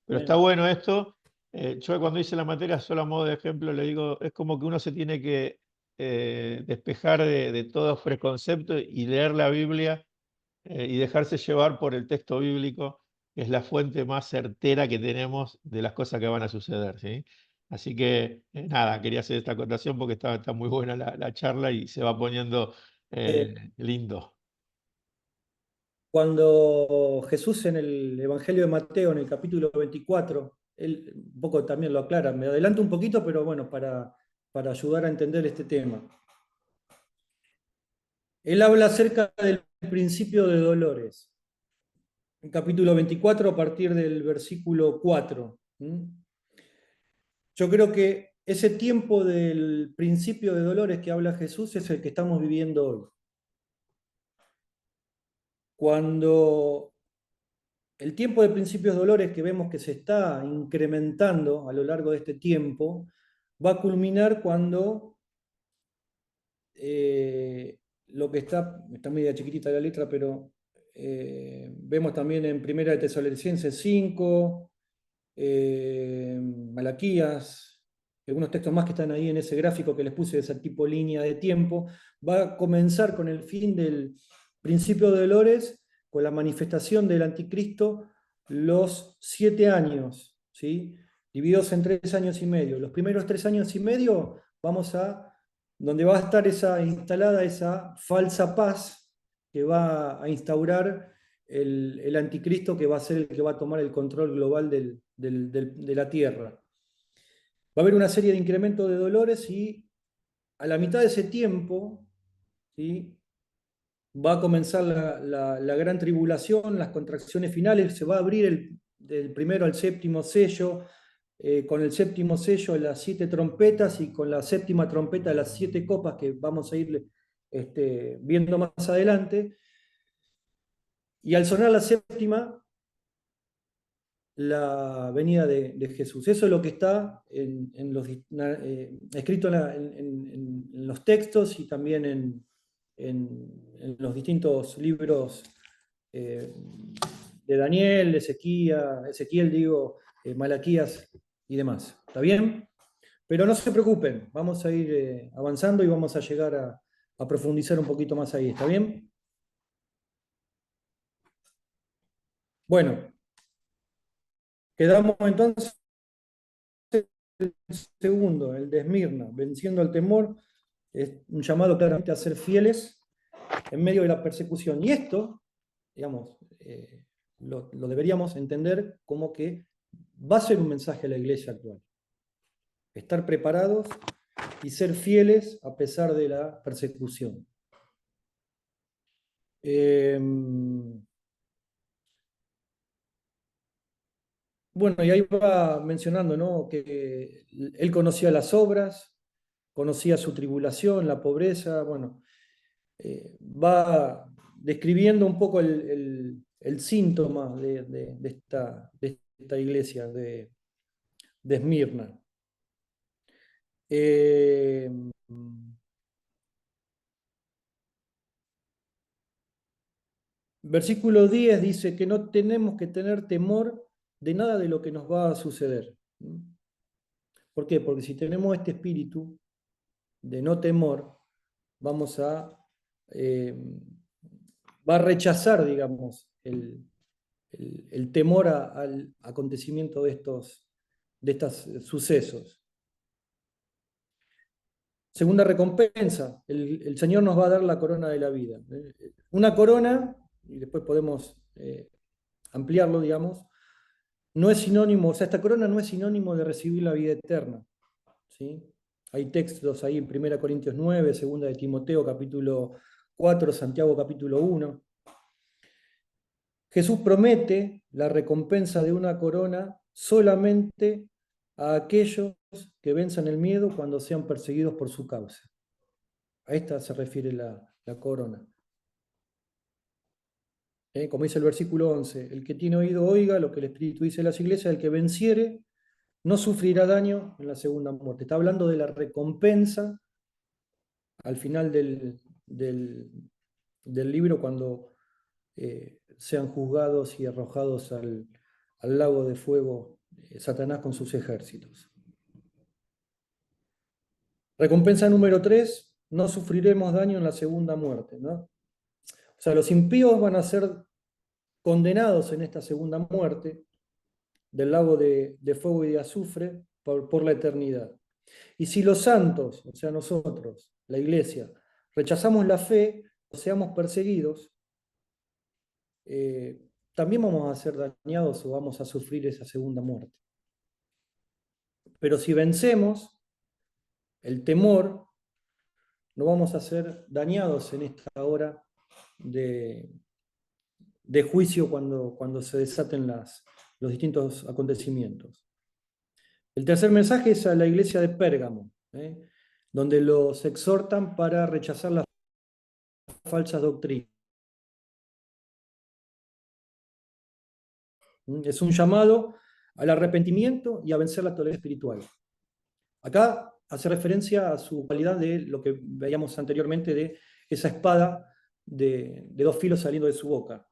S9: Pero
S2: Amén.
S9: está bueno esto. Yo cuando hice la materia, solo a modo de ejemplo, le digo, es como que uno se tiene que despejar de todo preconcepto y leer la Biblia y dejarse llevar por el texto bíblico, que es la fuente más certera que tenemos de las cosas que van a suceder, ¿sí? Así que, nada, quería hacer esta acotación porque está muy buena la charla y se va poniendo lindo.
S2: Cuando Jesús en el Evangelio de Mateo, en el capítulo 24, él un poco también lo aclara, me adelanto un poquito, pero bueno, para ayudar a entender este tema. Él habla acerca del principio de dolores. En capítulo 24, a partir del versículo 4. Yo creo que ese tiempo del principio de dolores que habla Jesús es el que estamos viviendo hoy. Cuando el tiempo de principios de dolores que vemos que se está incrementando a lo largo de este tiempo, va a culminar cuando lo que está media chiquitita la letra, pero vemos también en 1 de Tesalonicenses 5, Malaquías, algunos textos más que están ahí en ese gráfico que les puse de esa tipo línea de tiempo, va a comenzar con el fin del principio de dolores, con la manifestación del anticristo, los 7 años, ¿sí? Divididos en 3 años y medio. Los primeros 3 años y medio donde va a estar instalada esa falsa paz que va a instaurar el anticristo, que va a ser el que va a tomar el control global de la tierra. Va a haber una serie de incrementos de dolores y a la mitad de ese tiempo, ¿sí?, va a comenzar la gran tribulación, las contracciones finales, se va a abrir del primero al séptimo sello, con el séptimo sello las 7 trompetas y con la séptima trompeta las 7 copas que vamos a ir viendo más adelante. Y al sonar la séptima, la venida de Jesús. Eso es lo que está escrito en los textos y también en los distintos libros de Daniel, Ezequiel, Malaquías y demás. ¿Está bien? Pero no se preocupen, vamos a ir avanzando y vamos a llegar a profundizar un poquito más ahí, ¿está bien? Bueno, quedamos entonces el segundo, el de Esmirna, venciendo al temor, es un llamado claramente a ser fieles en medio de la persecución. Y esto, digamos, lo deberíamos entender como que va a ser un mensaje a la iglesia actual. Estar preparados y ser fieles a pesar de la persecución. Bueno, y ahí va mencionando, ¿no?, que él conocía las obras, conocía su tribulación, la pobreza, bueno, va describiendo un poco el síntoma de esta iglesia de Esmirna. Versículo 10 dice que no tenemos que tener temor de nada de lo que nos va a suceder. ¿Por qué? Porque si tenemos este espíritu de no temor, va a rechazar, digamos, el temor al acontecimiento de estos sucesos. Segunda recompensa, el Señor nos va a dar la corona de la vida. Una corona, y después podemos ampliarlo, digamos, no es sinónimo, o sea, esta corona no es sinónimo de recibir la vida eterna, ¿sí? Hay textos ahí en 1 Corintios 9, 2 de Timoteo capítulo 4, Santiago capítulo 1. Jesús promete la recompensa de una corona solamente a aquellos que venzan el miedo cuando sean perseguidos por su causa. A esta se refiere la corona. Como dice el versículo 11, el que tiene oído oiga lo que el Espíritu dice a las iglesias, el que venciere no sufrirá daño en la segunda muerte. Está hablando de la recompensa al final del libro cuando sean juzgados y arrojados al lago de fuego Satanás con sus ejércitos. Recompensa número 3, no sufriremos daño en la segunda muerte, ¿no? O sea, los impíos van a ser condenados en esta segunda muerte del lago de fuego y de azufre por la eternidad. Y si los santos, o sea nosotros, la iglesia, rechazamos la fe o seamos perseguidos, también vamos a ser dañados o vamos a sufrir esa segunda muerte. Pero si vencemos el temor, no vamos a ser dañados en esta hora de juicio cuando se desaten los distintos acontecimientos. El tercer mensaje es a la iglesia de Pérgamo, donde los exhortan para rechazar las falsas doctrinas. Es un llamado al arrepentimiento y a vencer la tolerancia espiritual. Acá hace referencia a su cualidad de lo que veíamos anteriormente de esa espada de dos filos saliendo de su boca.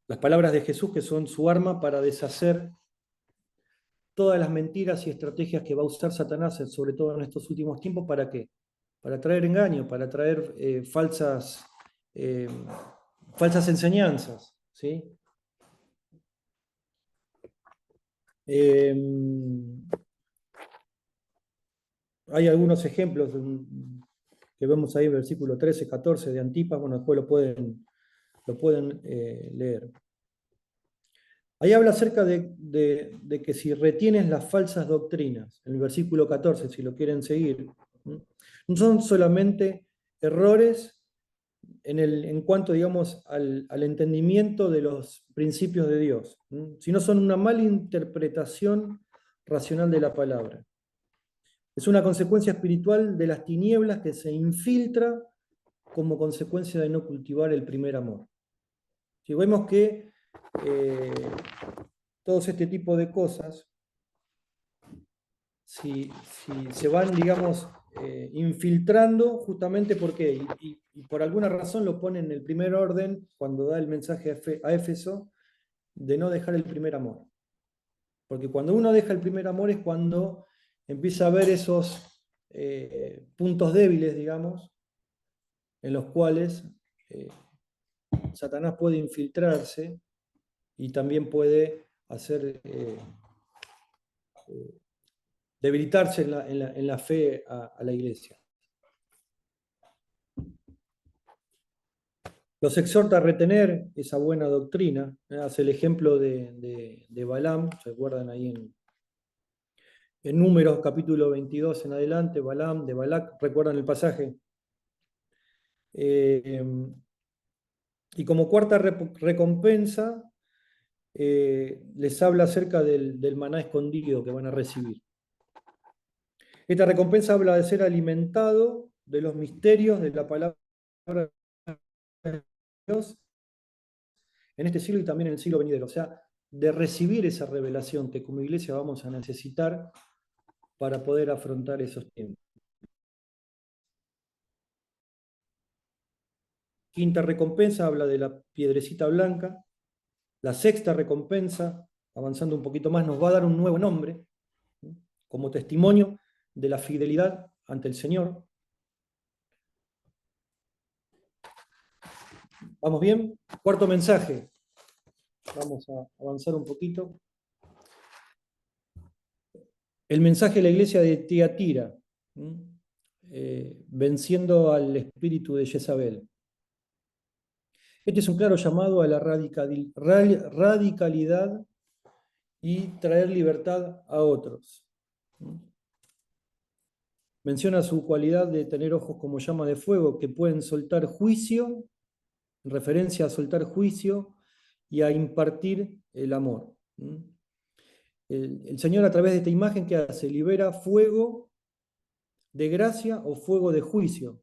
S2: Las palabras de Jesús, que son su arma para deshacer todas las mentiras y estrategias que va a usar Satanás, sobre todo en estos últimos tiempos. ¿Para qué? Para traer engaño, para traer falsas enseñanzas, ¿sí? Hay algunos ejemplos que vemos ahí en el versículo 13, 14 de Antipas, bueno, después lo pueden leer. Ahí habla acerca de que si retienes las falsas doctrinas, en el versículo 14, si lo quieren seguir, no son solamente errores en cuanto, digamos, al entendimiento de los principios de Dios, sino son una mala interpretación racional de la palabra. Es una consecuencia espiritual de las tinieblas que se infiltra como consecuencia de no cultivar el primer amor. Si vemos que todos este tipo de cosas, si se van, digamos, infiltrando, justamente porque, y por alguna razón lo pone en el primer orden, cuando da el mensaje a Éfeso, de no dejar el primer amor. Porque cuando uno deja el primer amor es cuando empieza a ver esos puntos débiles, digamos, en los cuales Satanás puede infiltrarse y también puede hacer debilitarse en la fe a la iglesia. Los exhorta a retener esa buena doctrina. Hace el ejemplo de Balaam, ¿se acuerdan ahí en Números capítulo 22 en adelante? Balaam, de Balac, ¿recuerdan el pasaje? Y como cuarta recompensa, les habla acerca del maná escondido que van a recibir. Esta recompensa habla de ser alimentado de los misterios de la palabra de Dios en este siglo y también en el siglo venidero. O sea, de recibir esa revelación que como iglesia vamos a necesitar para poder afrontar esos tiempos. Quinta recompensa habla de la piedrecita blanca. La sexta recompensa, avanzando un poquito más, nos va a dar un nuevo nombre, ¿sí?, como testimonio de la fidelidad ante el Señor. ¿Vamos bien? Cuarto mensaje. Vamos a avanzar un poquito. El mensaje de la iglesia de Tiatira, venciendo al espíritu de Jezabel. Este es un claro llamado a la radicalidad y traer libertad a otros. Menciona su cualidad de tener ojos como llama de fuego que pueden soltar juicio, en referencia a soltar juicio y a impartir el amor. El Señor, a través de esta imagen, ¿qué hace? Libera fuego de gracia o fuego de juicio.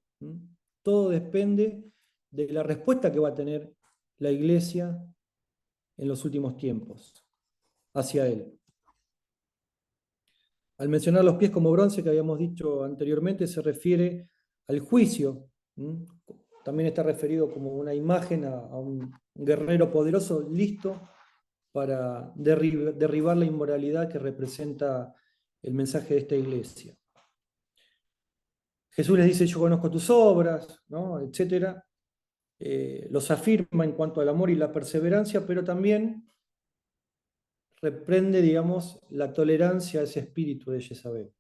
S2: Todo depende de la respuesta que va a tener la iglesia en los últimos tiempos hacia Él. Al mencionar los pies como bronce, que habíamos dicho anteriormente, se refiere al juicio. También está referido como una imagen a un guerrero poderoso listo para derribar la inmoralidad que representa el mensaje de esta iglesia. Jesús les dice: yo conozco tus obras, ¿no?, etc. Los afirma en cuanto al amor y la perseverancia, pero también reprende, digamos, la tolerancia a ese espíritu de Jezabel.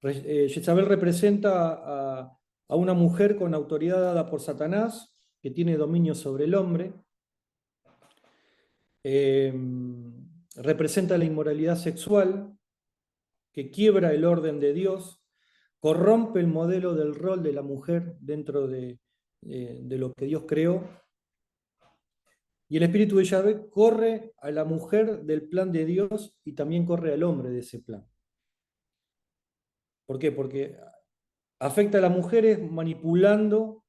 S2: Jezabel representa a una mujer con autoridad dada por Satanás, que tiene dominio sobre el hombre. Representa la inmoralidad sexual, que quiebra el orden de Dios, corrompe el modelo del rol de la mujer dentro de lo que Dios creó. Y el espíritu de Yahvé corre a la mujer del plan de Dios y también corre al hombre de ese plan. ¿Por qué? Porque afecta a las mujeres manipulando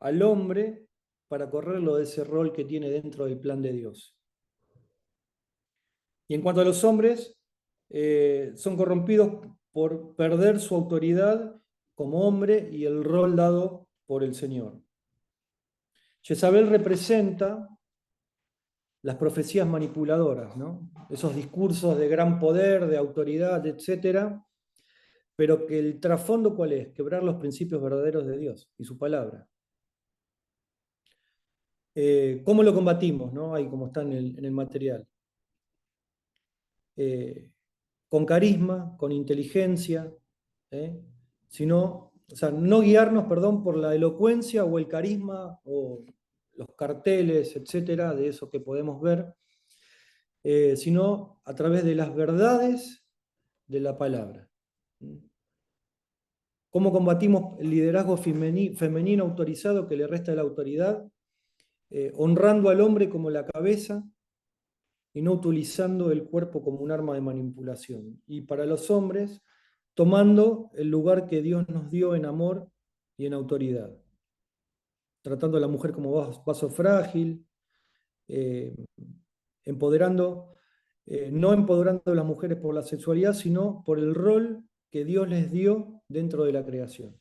S2: al hombre para correrlo de ese rol que tiene dentro del plan de Dios. Y en cuanto a los hombres, son corrompidos por perder su autoridad como hombre y el rol dado por el Señor. Jezabel representa las profecías manipuladoras, ¿no? Esos discursos de gran poder, de autoridad, etc., pero que el trasfondo, ¿cuál es? Quebrar los principios verdaderos de Dios y su palabra. ¿Cómo lo combatimos, ¿no? Ahí como está en el material. Con carisma, con inteligencia, sino, o sea, no guiarnos, perdón, por la elocuencia o el carisma o los carteles, etcétera, de eso que podemos ver, sino a través de las verdades de la palabra. ¿Cómo combatimos el liderazgo femenino autorizado que le resta la autoridad? Honrando al hombre como la cabeza y no utilizando el cuerpo como un arma de manipulación. Y para los hombres, tomando el lugar que Dios nos dio en amor y en autoridad. Tratando a la mujer como vaso frágil, no empoderando a las mujeres por la sexualidad, sino por el rol que Dios les dio dentro de la creación.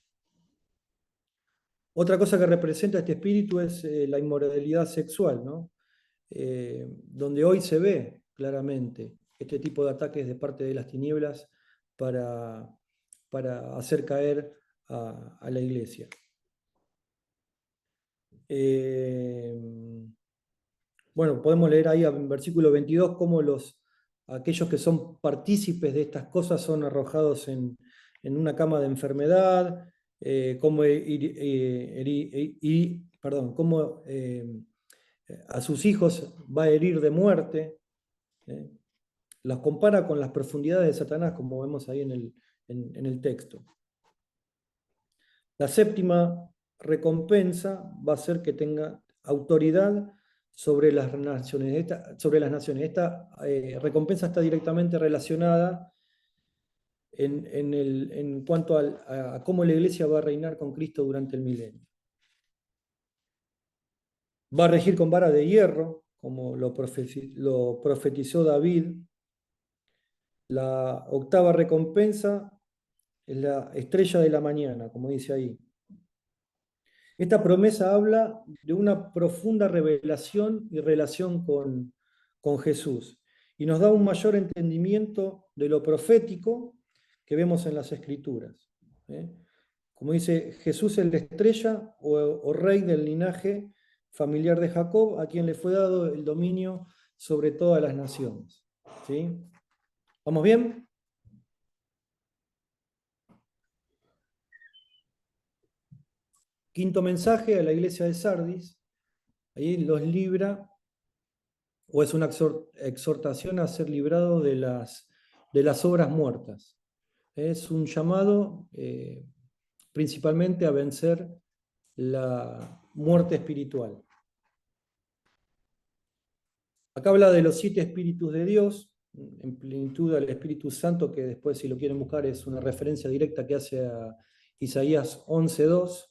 S2: Otra cosa que representa este espíritu es la inmoralidad sexual, ¿no? Donde hoy se ve claramente este tipo de ataques de parte de las tinieblas para hacer caer a la iglesia. Bueno, podemos leer ahí en versículo 22 cómo aquellos que son partícipes de estas cosas son arrojados en una cama de enfermedad, cómo a sus hijos va a herir de muerte. Las compara con las profundidades de Satanás, como vemos ahí en el texto. La séptima recompensa va a ser que tenga autoridad sobre las naciones. Esta recompensa está directamente relacionada en cuanto a cómo la iglesia va a reinar con Cristo durante el milenio. Va a regir con vara de hierro, como lo profetizó David. La octava recompensa es la estrella de la mañana, como dice ahí. Esta promesa habla de una profunda revelación y relación con Jesús y nos da un mayor entendimiento de lo profético que vemos en las Escrituras. Como dice, Jesús es la estrella o rey del linaje familiar de Jacob, a quien le fue dado el dominio sobre todas las naciones. ¿Sí? ¿Vamos bien? Quinto mensaje a la iglesia de Sardis. Ahí los libra, o es una exhortación a ser librado de las obras muertas. Es un llamado principalmente a vencer la muerte espiritual. Acá habla de los 7 espíritus de Dios, en plenitud al Espíritu Santo, que después, si lo quieren buscar, es una referencia directa que hace a Isaías 11:2.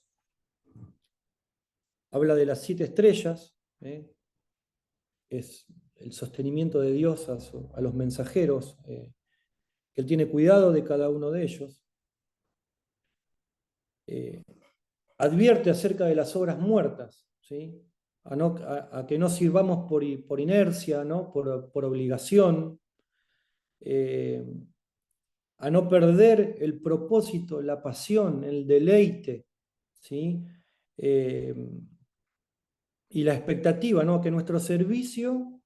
S2: Habla de las 7 estrellas, es el sostenimiento de Dios a los mensajeros, que Él tiene cuidado de cada uno de ellos. Advierte acerca de las obras muertas, ¿sí? A que no sirvamos por inercia, ¿no? por obligación, a no perder el propósito, la pasión, el deleite, ¿sí? Y la expectativa, ¿no? Que nuestro servicio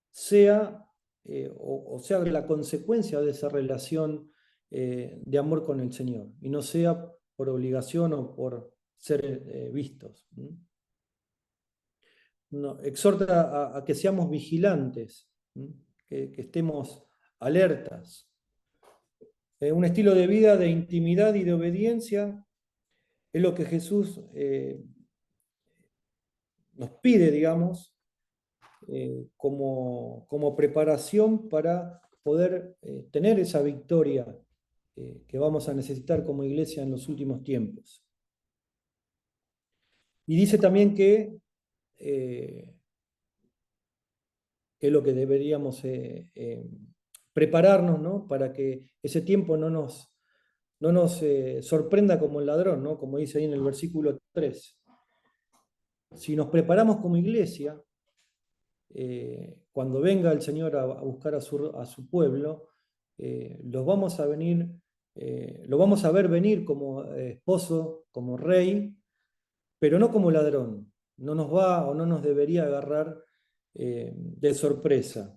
S2: sea o sea la consecuencia de esa relación de amor con el Señor, y no sea por obligación o por ser vistos. No, exhorta a que seamos vigilantes, que estemos alertas. Un estilo de vida de intimidad y de obediencia es lo que Jesús nos pide, digamos, como preparación para poder tener esa victoria que vamos a necesitar como iglesia en los últimos tiempos. Y dice también que es lo que deberíamos prepararnos, ¿no? Para que ese tiempo no nos sorprenda como el ladrón, ¿no? Como dice ahí en el versículo 3. Si nos preparamos como iglesia, cuando venga el Señor a buscar a su pueblo, lo vamos a ver venir como esposo, como rey, pero no como ladrón. No nos va o no nos debería agarrar de sorpresa.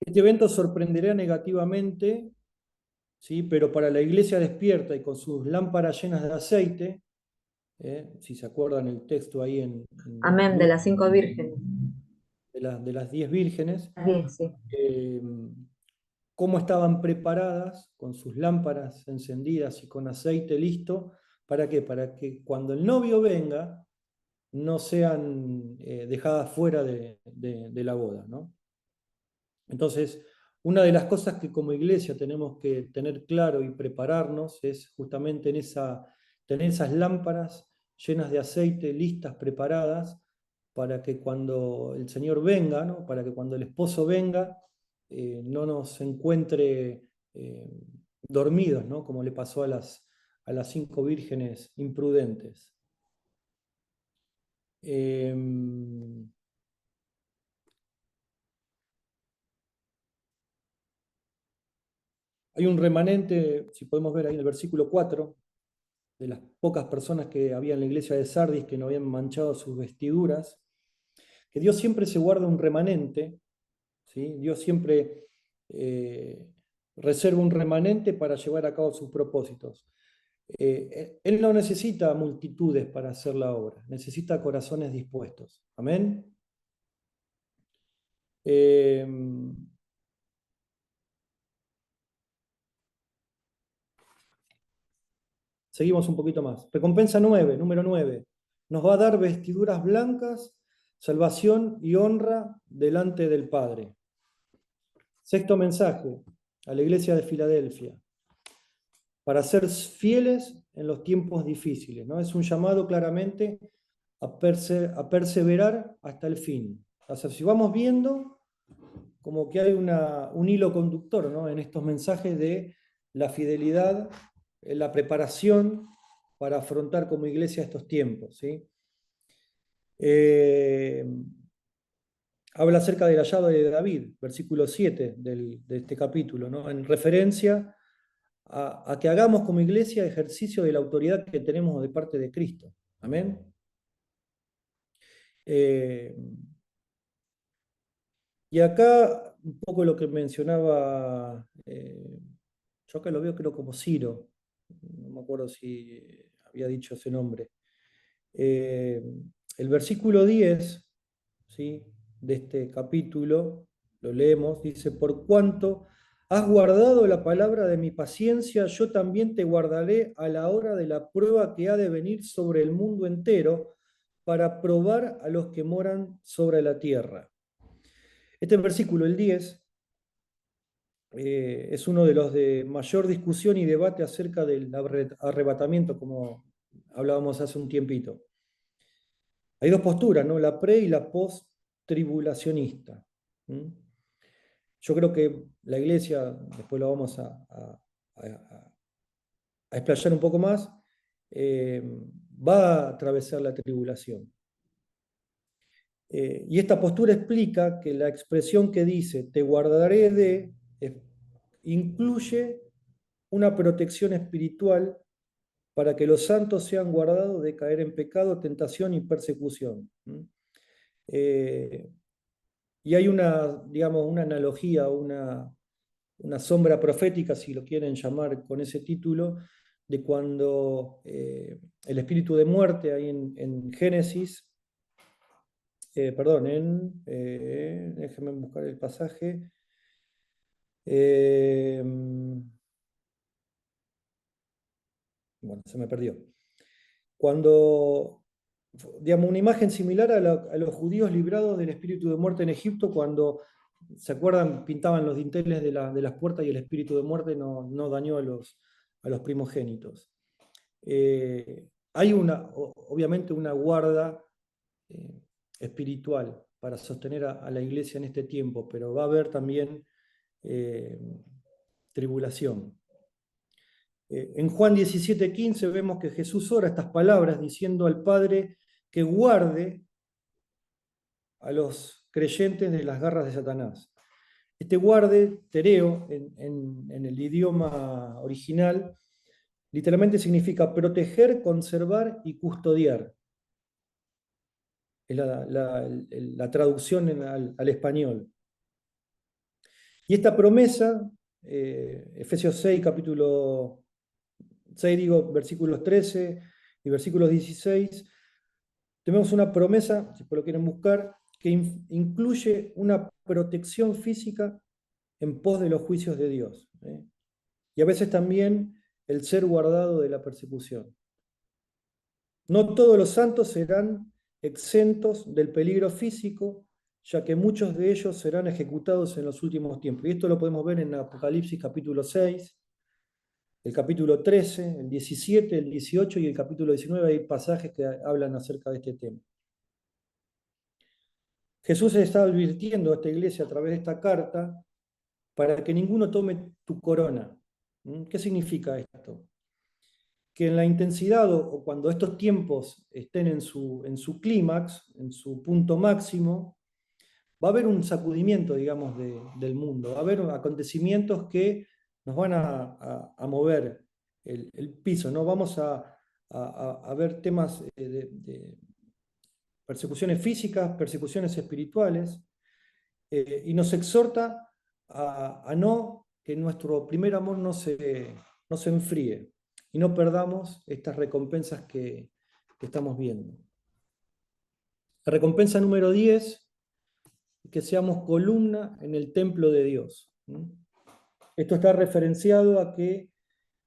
S2: Este evento sorprenderá negativamente, ¿sí? Pero para la iglesia despierta y con sus lámparas llenas de aceite, si se acuerdan el texto ahí
S4: Amén, de las 5 vírgenes.
S2: De las 10 vírgenes,
S4: 10, sí.
S2: cómo estaban preparadas con sus lámparas encendidas y con aceite listo. ¿Para qué? Para que cuando el novio venga no sean dejadas fuera de la boda, ¿no? Entonces, una de las cosas que como iglesia tenemos que tener claro y prepararnos es justamente tener esas lámparas llenas de aceite, listas, preparadas, para que cuando el Señor venga, ¿no? Para que cuando el esposo venga, no nos encuentre dormidos, ¿no? Como le pasó a las 5 vírgenes imprudentes. Hay un remanente, si podemos ver ahí en el versículo 4, de las pocas personas que había en la iglesia de Sardis que no habían manchado sus vestiduras, que Dios siempre se guarda un remanente, ¿sí? Dios siempre reserva un remanente para llevar a cabo sus propósitos. Él no necesita multitudes para hacer la obra, necesita corazones dispuestos. Amén. Seguimos un poquito más. Recompensa 9, número 9. Nos va a dar vestiduras blancas, salvación y honra delante del Padre. Sexto mensaje a la iglesia de Filadelfia. Para ser fieles en los tiempos difíciles, ¿no? Es un llamado claramente a perseverar hasta el fin. O sea, si vamos viendo como que hay un hilo conductor, ¿no? En estos mensajes de la fidelidad, la preparación para afrontar como iglesia estos tiempos, ¿sí? Habla acerca del hallado de David, versículo 7 de este capítulo, ¿no? En referencia a que hagamos como iglesia ejercicio de la autoridad que tenemos de parte de Cristo. Amén. Y acá un poco lo que mencionaba, yo acá lo veo creo como Ciro, no me acuerdo si había dicho ese nombre. El versículo 10, ¿sí?, de este capítulo, lo leemos, dice: por cuanto has guardado la palabra de mi paciencia, yo también te guardaré a la hora de la prueba que ha de venir sobre el mundo entero para probar a los que moran sobre la tierra. Este versículo, el 10, es uno de los de mayor discusión y debate acerca del arrebatamiento, como hablábamos hace un tiempito. Hay dos posturas, ¿no? La pre y la post-tribulacionista. Yo creo que la iglesia, después lo vamos a explayar un poco más, va a atravesar la tribulación. Y esta postura explica que la expresión que dice te guardaré de incluye una protección espiritual para que los santos sean guardados de caer en pecado, tentación y persecución. Y hay digamos, una analogía, una sombra profética, si lo quieren llamar con ese título, de cuando el espíritu de muerte, ahí en Génesis, déjenme buscar el pasaje. Bueno, se me perdió. Cuando, digamos, una imagen similar a los judíos librados del espíritu de muerte en Egipto, cuando, ¿se acuerdan?, pintaban los dinteles de las puertas y el espíritu de muerte no dañó a los primogénitos. Hay obviamente una guarda espiritual para sostener a la iglesia en este tiempo, pero va a haber también tribulación. En Juan 17:15 vemos que Jesús ora estas palabras diciendo al Padre que guarde a los creyentes de las garras de Satanás. Este guarde, tereo, en el idioma original, literalmente significa proteger, conservar y custodiar. Es la traducción al español. Y esta promesa, Efesios 6, capítulo 6, versículos 13 y versículos 16, tenemos una promesa, si lo quieren buscar, que incluye una protección física en pos de los juicios de Dios. Y a veces también el ser guardado de la persecución. No todos los santos serán exentos del peligro físico, ya que muchos de ellos serán ejecutados en los últimos tiempos. Y esto lo podemos ver en Apocalipsis capítulo 6, el capítulo 13, el 17, el 18 y el capítulo 19. Hay pasajes que hablan acerca de este tema. Jesús está advirtiendo a esta iglesia a través de esta carta para que ninguno tome tu corona. ¿Qué significa esto? Que en la intensidad o cuando estos tiempos estén en su clímax, en su punto máximo, va a haber un sacudimiento, digamos, del mundo. Va a haber acontecimientos que nos van a mover el piso, ¿no? Vamos a ver temas de persecuciones físicas, persecuciones espirituales, y nos exhorta a no que nuestro primer amor no se enfríe y no perdamos estas recompensas que estamos viendo. La recompensa número 10, que seamos columna en el templo de Dios. Esto está referenciado a que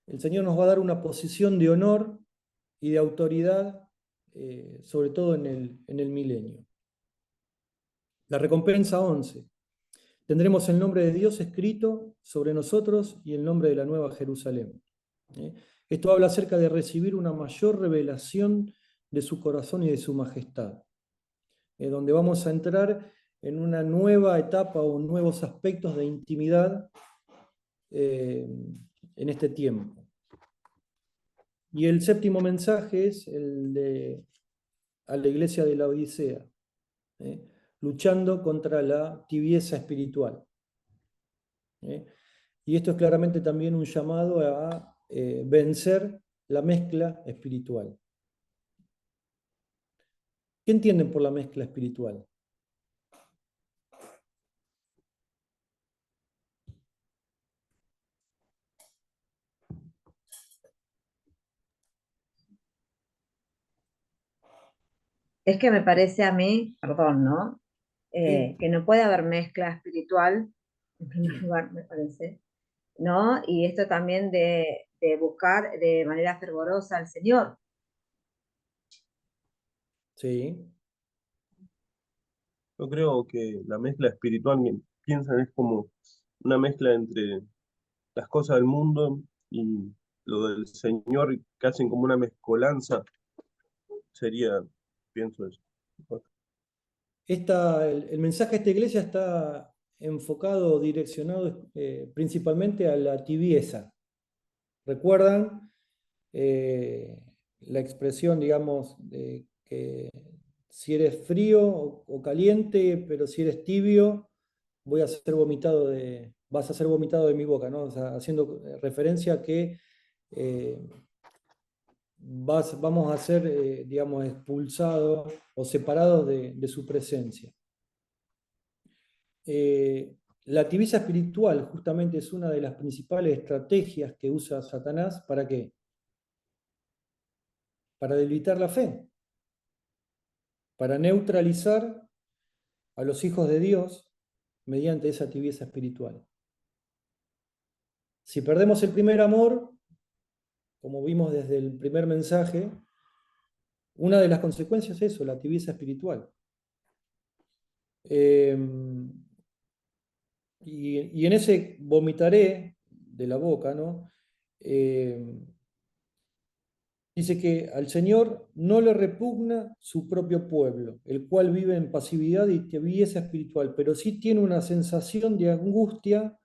S2: el Señor nos va a dar una posición de honor y de autoridad, sobre todo en el milenio. La recompensa 11. Tendremos el nombre de Dios escrito sobre nosotros y el nombre de la Nueva Jerusalén. Esto habla acerca de recibir una mayor revelación de su corazón y de su majestad, donde vamos a entrar en una nueva etapa o nuevos aspectos de intimidad en este tiempo. Y el séptimo mensaje es el a la iglesia de la Odisea, luchando contra la tibieza espiritual. Y esto es claramente también un llamado a vencer la mezcla espiritual. ¿Qué entienden por la mezcla espiritual?
S4: Es que me parece a mí, perdón, ¿no?
S2: Sí.
S4: Que no puede haber mezcla espiritual, en primer lugar, me parece, ¿no? Y esto también de buscar de manera fervorosa al Señor.
S2: Sí.
S10: Yo creo que la mezcla espiritual, piensan, es como una mezcla entre las cosas del mundo y lo del Señor, que hacen como una mezcolanza, sería, pienso eso.
S2: El mensaje de esta iglesia está enfocado, direccionado principalmente a la tibieza. ¿Recuerdan la expresión, digamos, de que si eres frío o caliente, pero si eres tibio, vas a ser vomitado de mi boca, ¿no? O sea, haciendo referencia a que vamos a ser, digamos, expulsados o separados de su presencia. La tibieza espiritual justamente es una de las principales estrategias que usa Satanás. ¿Para qué? Para debilitar la fe, para neutralizar a los hijos de Dios mediante esa tibieza espiritual. Si perdemos el primer amor, como vimos desde el primer mensaje, una de las consecuencias es eso, la tibieza espiritual. Y en ese vomitaré de la boca, ¿no? Dice que al Señor no le repugna su propio pueblo, el cual vive en pasividad y tibieza espiritual, pero sí tiene una sensación de angustia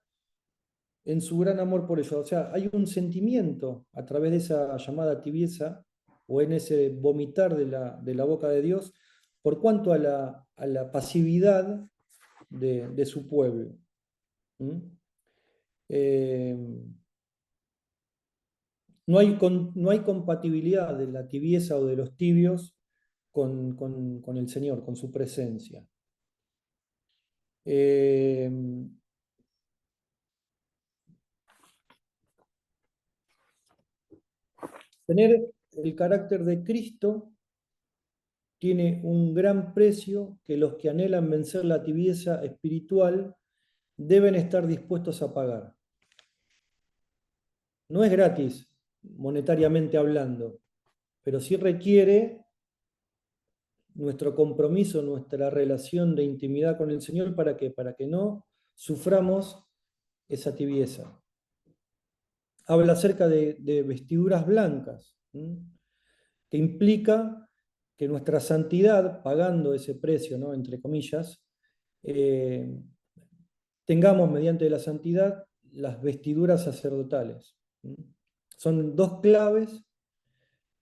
S2: en su gran amor por ellos. O sea, hay un sentimiento a través de esa llamada tibieza o en ese vomitar de la boca de Dios por cuanto a la pasividad de su pueblo. No hay compatibilidad de la tibieza o de los tibios con el Señor, con su presencia. Tener el carácter de Cristo tiene un gran precio que los que anhelan vencer la tibieza espiritual deben estar dispuestos a pagar. No es gratis, monetariamente hablando, pero sí requiere nuestro compromiso, nuestra relación de intimidad con el Señor. ¿Para qué? Para que no suframos esa tibieza. Habla acerca de vestiduras blancas, que implica que nuestra santidad, pagando ese precio, ¿no?, entre comillas, tengamos mediante la santidad las vestiduras sacerdotales. Son dos claves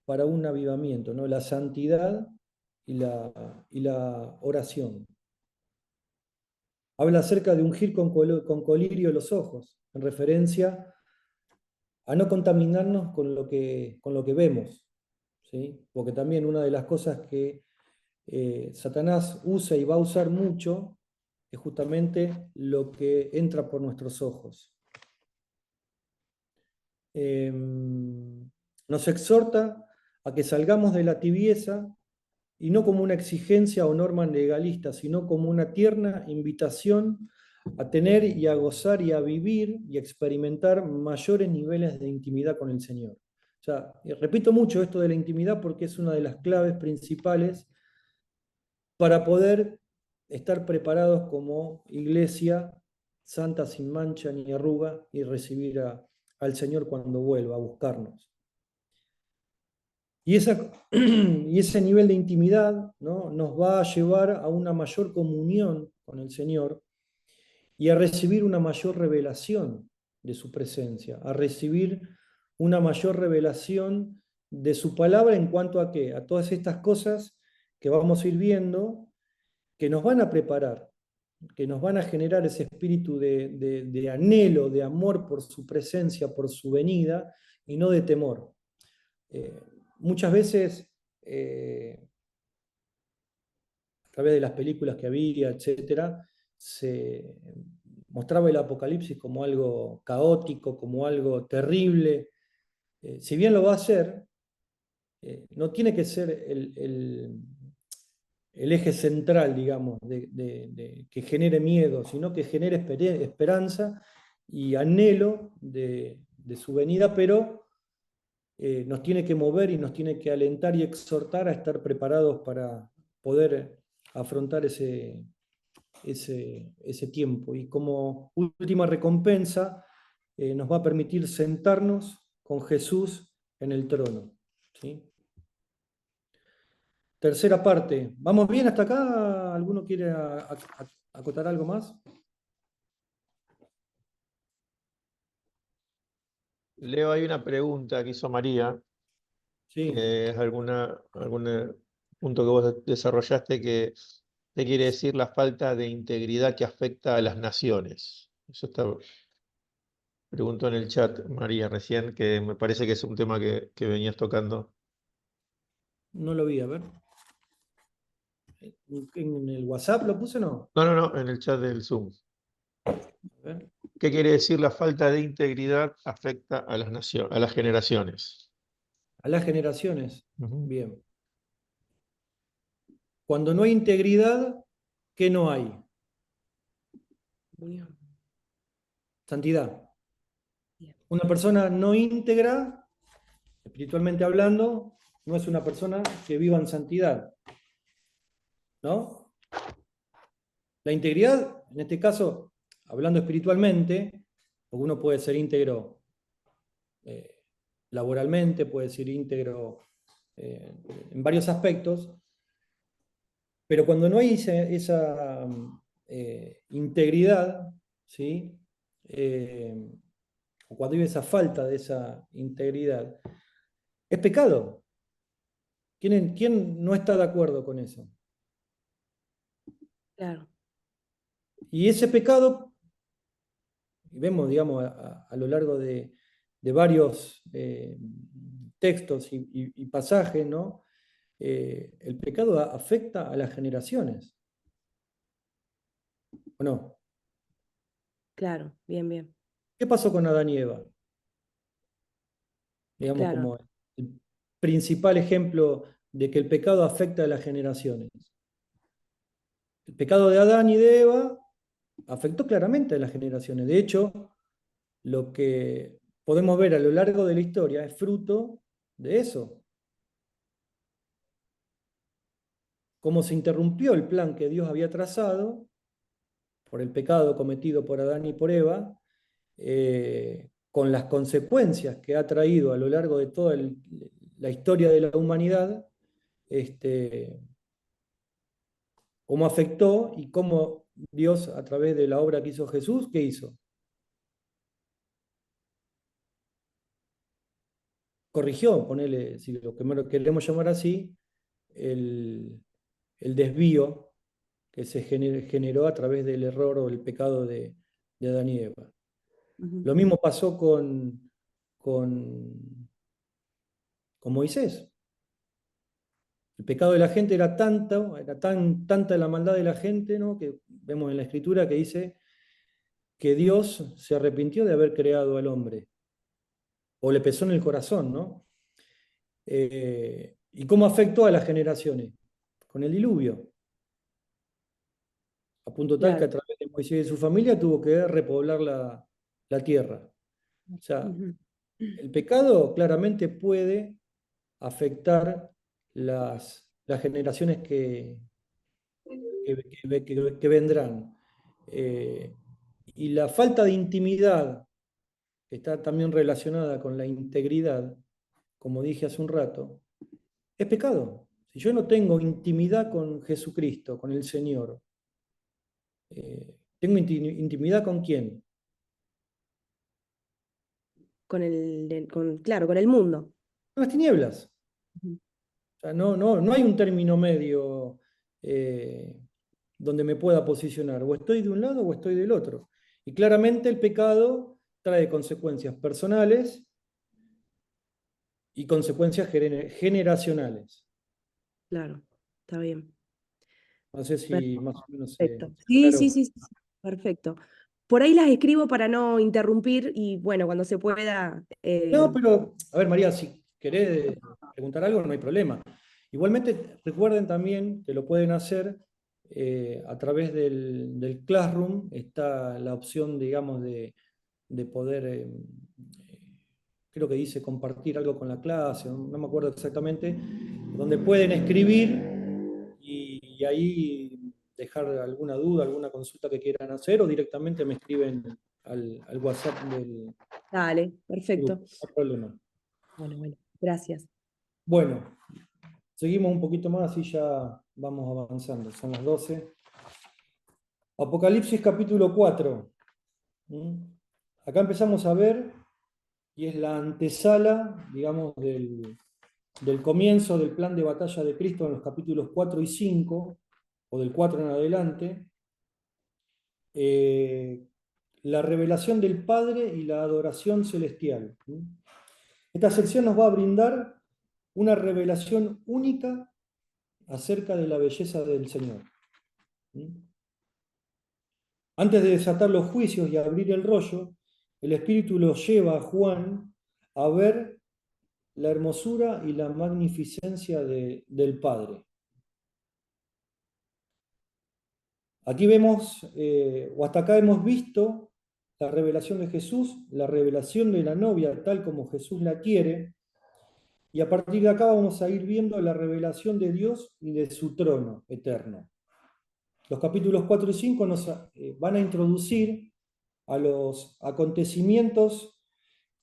S2: para un avivamiento, ¿no? La santidad y la oración. Habla acerca de ungir con colirio los ojos, en referencia a no contaminarnos con lo que vemos, ¿sí? Porque también una de las cosas que Satanás usa y va a usar mucho es justamente lo que entra por nuestros ojos. Nos exhorta a que salgamos de la tibieza y no como una exigencia o norma legalista, sino como una tierna invitación a tener y a gozar y a vivir y a experimentar mayores niveles de intimidad con el Señor. O sea, repito mucho esto de la intimidad porque es una de las claves principales para poder estar preparados como iglesia santa, sin mancha ni arruga, y recibir al Señor cuando vuelva a buscarnos. Y ese nivel de intimidad, ¿no?, nos va a llevar a una mayor comunión con el Señor y a recibir una mayor revelación de su presencia, a recibir una mayor revelación de su palabra en cuanto a qué, a todas estas cosas que vamos a ir viendo, que nos van a preparar, que nos van a generar ese espíritu de anhelo, de amor por su presencia, por su venida, y no de temor. Muchas veces, a través de las películas que había, etcétera, se mostraba el Apocalipsis como algo caótico, como algo terrible. Si bien lo va a ser, no tiene que ser el eje central, digamos, que genere miedo, sino que genere esperanza y anhelo de su venida, pero nos tiene que mover y nos tiene que alentar y exhortar a estar preparados para poder afrontar ese tiempo. Y como última recompensa, nos va a permitir sentarnos con Jesús en el trono, ¿sí? Tercera parte. ¿Vamos bien hasta acá? ¿Alguno quiere acotar algo más?
S9: Leo, hay una pregunta que hizo María,
S2: Sí.
S9: que es algún punto que vos desarrollaste que te quiere decir la falta de integridad que afecta a las naciones. Eso está, preguntó en el chat María recién, que me parece que es un tema que venías tocando.
S2: No lo vi, a ver. ¿En el WhatsApp lo puse o no?
S9: No, en el chat del Zoom.
S2: A ver.
S9: ¿Qué quiere decir la falta de integridad afecta a las naciones, a las generaciones?
S2: A las generaciones. Bien. Cuando no hay integridad, ¿qué no hay? Santidad. Una persona no íntegra, espiritualmente hablando, no es una persona que viva en santidad, ¿no? La integridad, en este caso, hablando espiritualmente, porque uno puede ser íntegro laboralmente, puede ser íntegro en varios aspectos, pero cuando no hay esa integridad, ¿sí? O cuando hay esa falta de esa integridad, es pecado. ¿Quién no está de acuerdo con eso?
S8: Claro.
S2: Y ese pecado, vemos, digamos, a lo largo de varios textos y pasajes, ¿no? El pecado afecta a las generaciones. ¿O no?
S8: Claro, bien.
S2: ¿Qué pasó con Adán y Eva? Digamos,
S8: Claro.
S2: como el principal ejemplo de que el pecado afecta a las generaciones. El pecado de Adán y de Eva afectó claramente a las generaciones. De hecho, lo que podemos ver a lo largo de la historia es fruto de eso. Cómo se interrumpió el plan que Dios había trazado por el pecado cometido por Adán y por Eva, con las consecuencias que ha traído a lo largo de toda la historia de la humanidad, cómo afectó y cómo Dios, a través de la obra que hizo Jesús, ¿qué hizo? Corrigió, ponele, si lo que queremos llamar así, el desvío que se generó a través del error o el pecado de Adán y Eva. Lo mismo pasó con con Moisés. El pecado de la gente era tanta la maldad de la gente, ¿no? Que vemos en la Escritura que dice que Dios se arrepintió de haber creado al hombre, o le pesó en el corazón, ¿no? ¿Y cómo afectó a las generaciones? Con el diluvio. A punto tal que a través de Moisés y su familia tuvo que repoblar la tierra. O sea, el pecado claramente puede afectar las generaciones que vendrán. Y la falta de intimidad, que está también relacionada con la integridad, como dije hace un rato, es pecado. Si yo no tengo intimidad con Jesucristo, con el Señor, ¿tengo intimidad con quién?
S8: Claro, con el mundo.
S2: Con las tinieblas. O sea, no hay un término medio donde me pueda posicionar. O estoy de un lado o estoy del otro. Y claramente el pecado trae consecuencias personales y consecuencias generacionales.
S8: Claro, está bien.
S2: No sé si más o menos
S8: Perfecto.
S2: claro.
S8: Sí, perfecto. Por ahí las escribo para no interrumpir y bueno, cuando se pueda.
S2: No, pero, a ver, María, si querés preguntar algo, no hay problema. Igualmente, recuerden también que lo pueden hacer a través del Classroom. Está la opción, digamos, de poder, creo que dice compartir algo con la clase, no me acuerdo exactamente, donde pueden escribir y ahí dejar alguna duda, alguna consulta que quieran hacer, o directamente me escriben al WhatsApp del
S8: Dale, perfecto.
S2: grupo. No hay problema.
S8: Bueno, gracias.
S2: Bueno, seguimos un poquito más y ya vamos avanzando. Son las 12. Apocalipsis capítulo 4. Acá empezamos a ver, y es la antesala, digamos, del comienzo del plan de batalla de Cristo en los capítulos 4 y 5, o del 4 en adelante, la revelación del Padre y la adoración celestial. Esta sección nos va a brindar una revelación única acerca de la belleza del Señor. Antes de desatar los juicios y abrir el rollo, el Espíritu lo lleva a Juan a ver la hermosura y la magnificencia del Padre. Aquí vemos, o hasta acá hemos visto la revelación de Jesús, la revelación de la novia tal como Jesús la quiere, y a partir de acá vamos a ir viendo la revelación de Dios y de su trono eterno. Los capítulos 4 y 5 nos van a introducir a los acontecimientos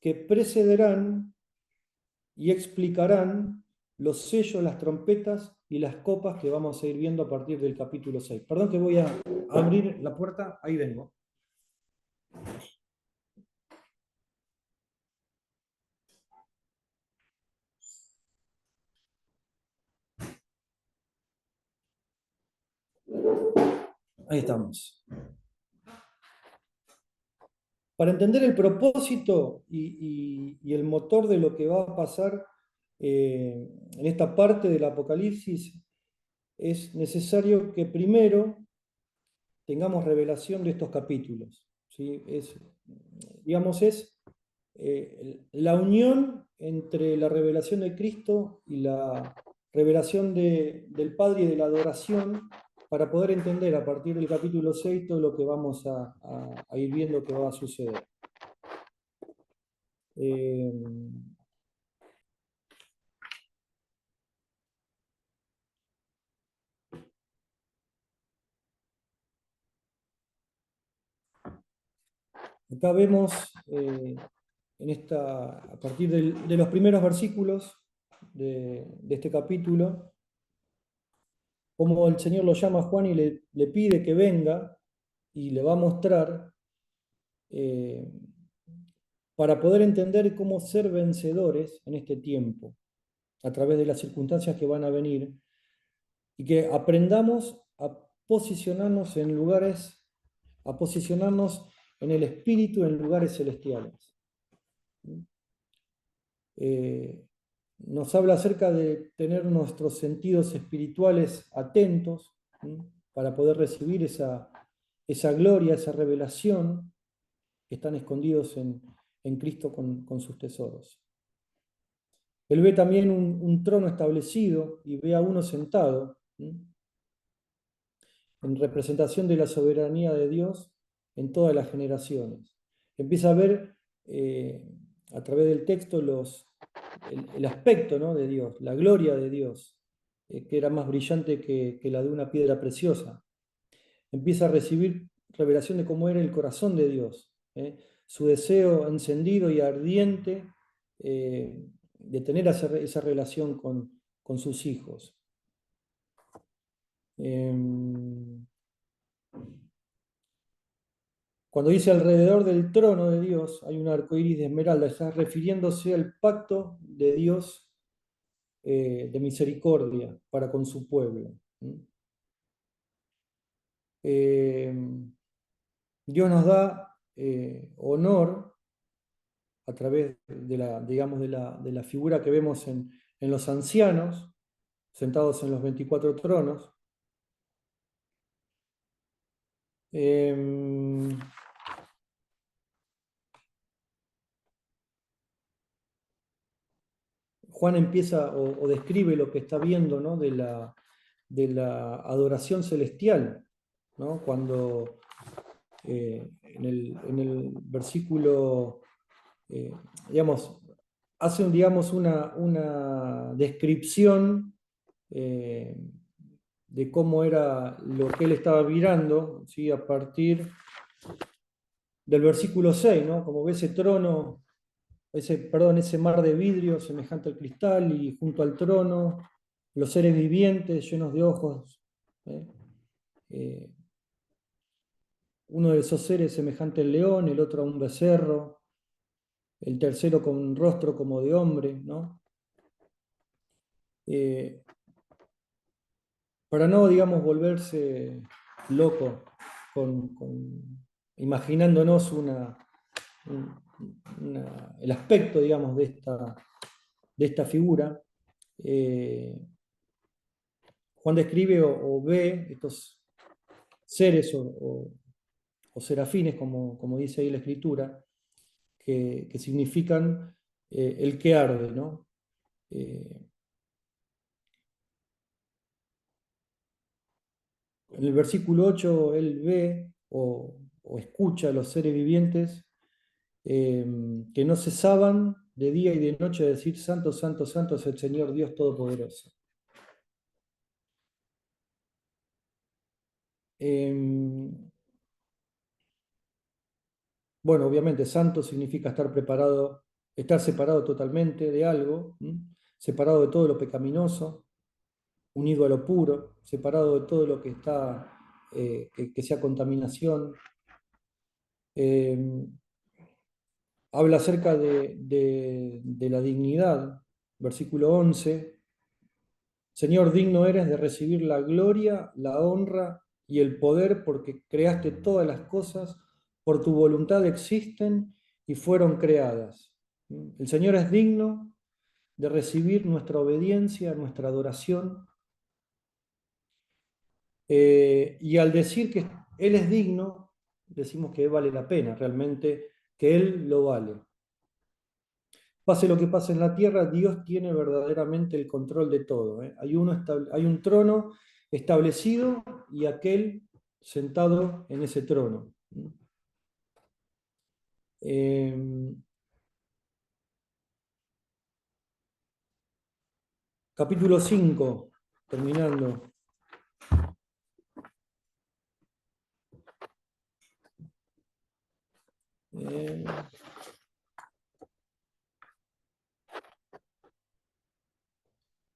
S2: que precederán y explicarán los sellos, las trompetas y las copas que vamos a ir viendo a partir del capítulo 6. Perdón que voy a abrir la puerta, ahí vengo. Ahí estamos. Para entender el propósito y el motor de lo que va a pasar en esta parte del Apocalipsis, es necesario que primero tengamos revelación de estos capítulos. ¿Sí? Es la unión entre la revelación de Cristo y la revelación del Padre y de la adoración, para poder entender a partir del capítulo 6 todo lo que vamos a ir viendo que va a suceder. Acá vemos a partir de los primeros versículos de este capítulo, cómo el Señor lo llama a Juan y le pide que venga y le va a mostrar para poder entender cómo ser vencedores en este tiempo, a través de las circunstancias que van a venir, y que aprendamos a posicionarnos en lugares, a posicionarnos en el Espíritu en lugares celestiales. nos habla acerca de tener nuestros sentidos espirituales atentos, para poder recibir esa gloria, esa revelación que están escondidos en Cristo con sus tesoros. Él ve también un trono establecido y ve a uno sentado, en representación de la soberanía de Dios en todas las generaciones. Empieza a ver a través del texto el aspecto, ¿no?, de Dios, la gloria de Dios, que era más brillante que la de una piedra preciosa. Empieza a recibir revelación de cómo era el corazón de Dios, su deseo encendido y ardiente de tener esa relación con sus hijos. Cuando dice alrededor del trono de Dios hay un arco iris de esmeralda, está refiriéndose al pacto de Dios de misericordia para con su pueblo. Dios nos da honor a través de la figura que vemos en los ancianos, sentados en los 24 tronos. Juan empieza o describe lo que está viendo, ¿no?, de la adoración celestial, ¿no? Cuando en el versículo, hace una descripción de cómo era lo que él estaba mirando, ¿sí?, a partir del versículo 6, ¿no? Como ve ese trono, ese mar de vidrio semejante al cristal, y junto al trono los seres vivientes llenos de ojos. Uno de esos seres semejante al león, el otro a un becerro, el tercero con un rostro como de hombre, ¿no? Para no, volverse loco imaginándonos el aspecto, de esta figura, Juan describe o ve estos seres o serafines, como dice ahí la Escritura, que significan el que arde, ¿no? En el versículo 8 él ve o escucha a los seres vivientes que no cesaban de día y de noche a decir: Santo, Santo, Santo es el Señor Dios Todopoderoso. Bueno, obviamente, santo significa estar separado totalmente de algo, separado de todo lo pecaminoso, unido a lo puro, separado de todo lo que está, que sea contaminación. Habla acerca de la dignidad, versículo 11. Señor, digno eres de recibir la gloria, la honra y el poder, porque creaste todas las cosas, por tu voluntad existen y fueron creadas. El Señor es digno de recibir nuestra obediencia, nuestra adoración. Y al decir que Él es digno, decimos que vale la pena, realmente, que Él lo vale. Pase lo que pase en la tierra, Dios tiene verdaderamente el control de todo. Hay un trono establecido y aquel sentado en ese trono. Capítulo 5, terminando.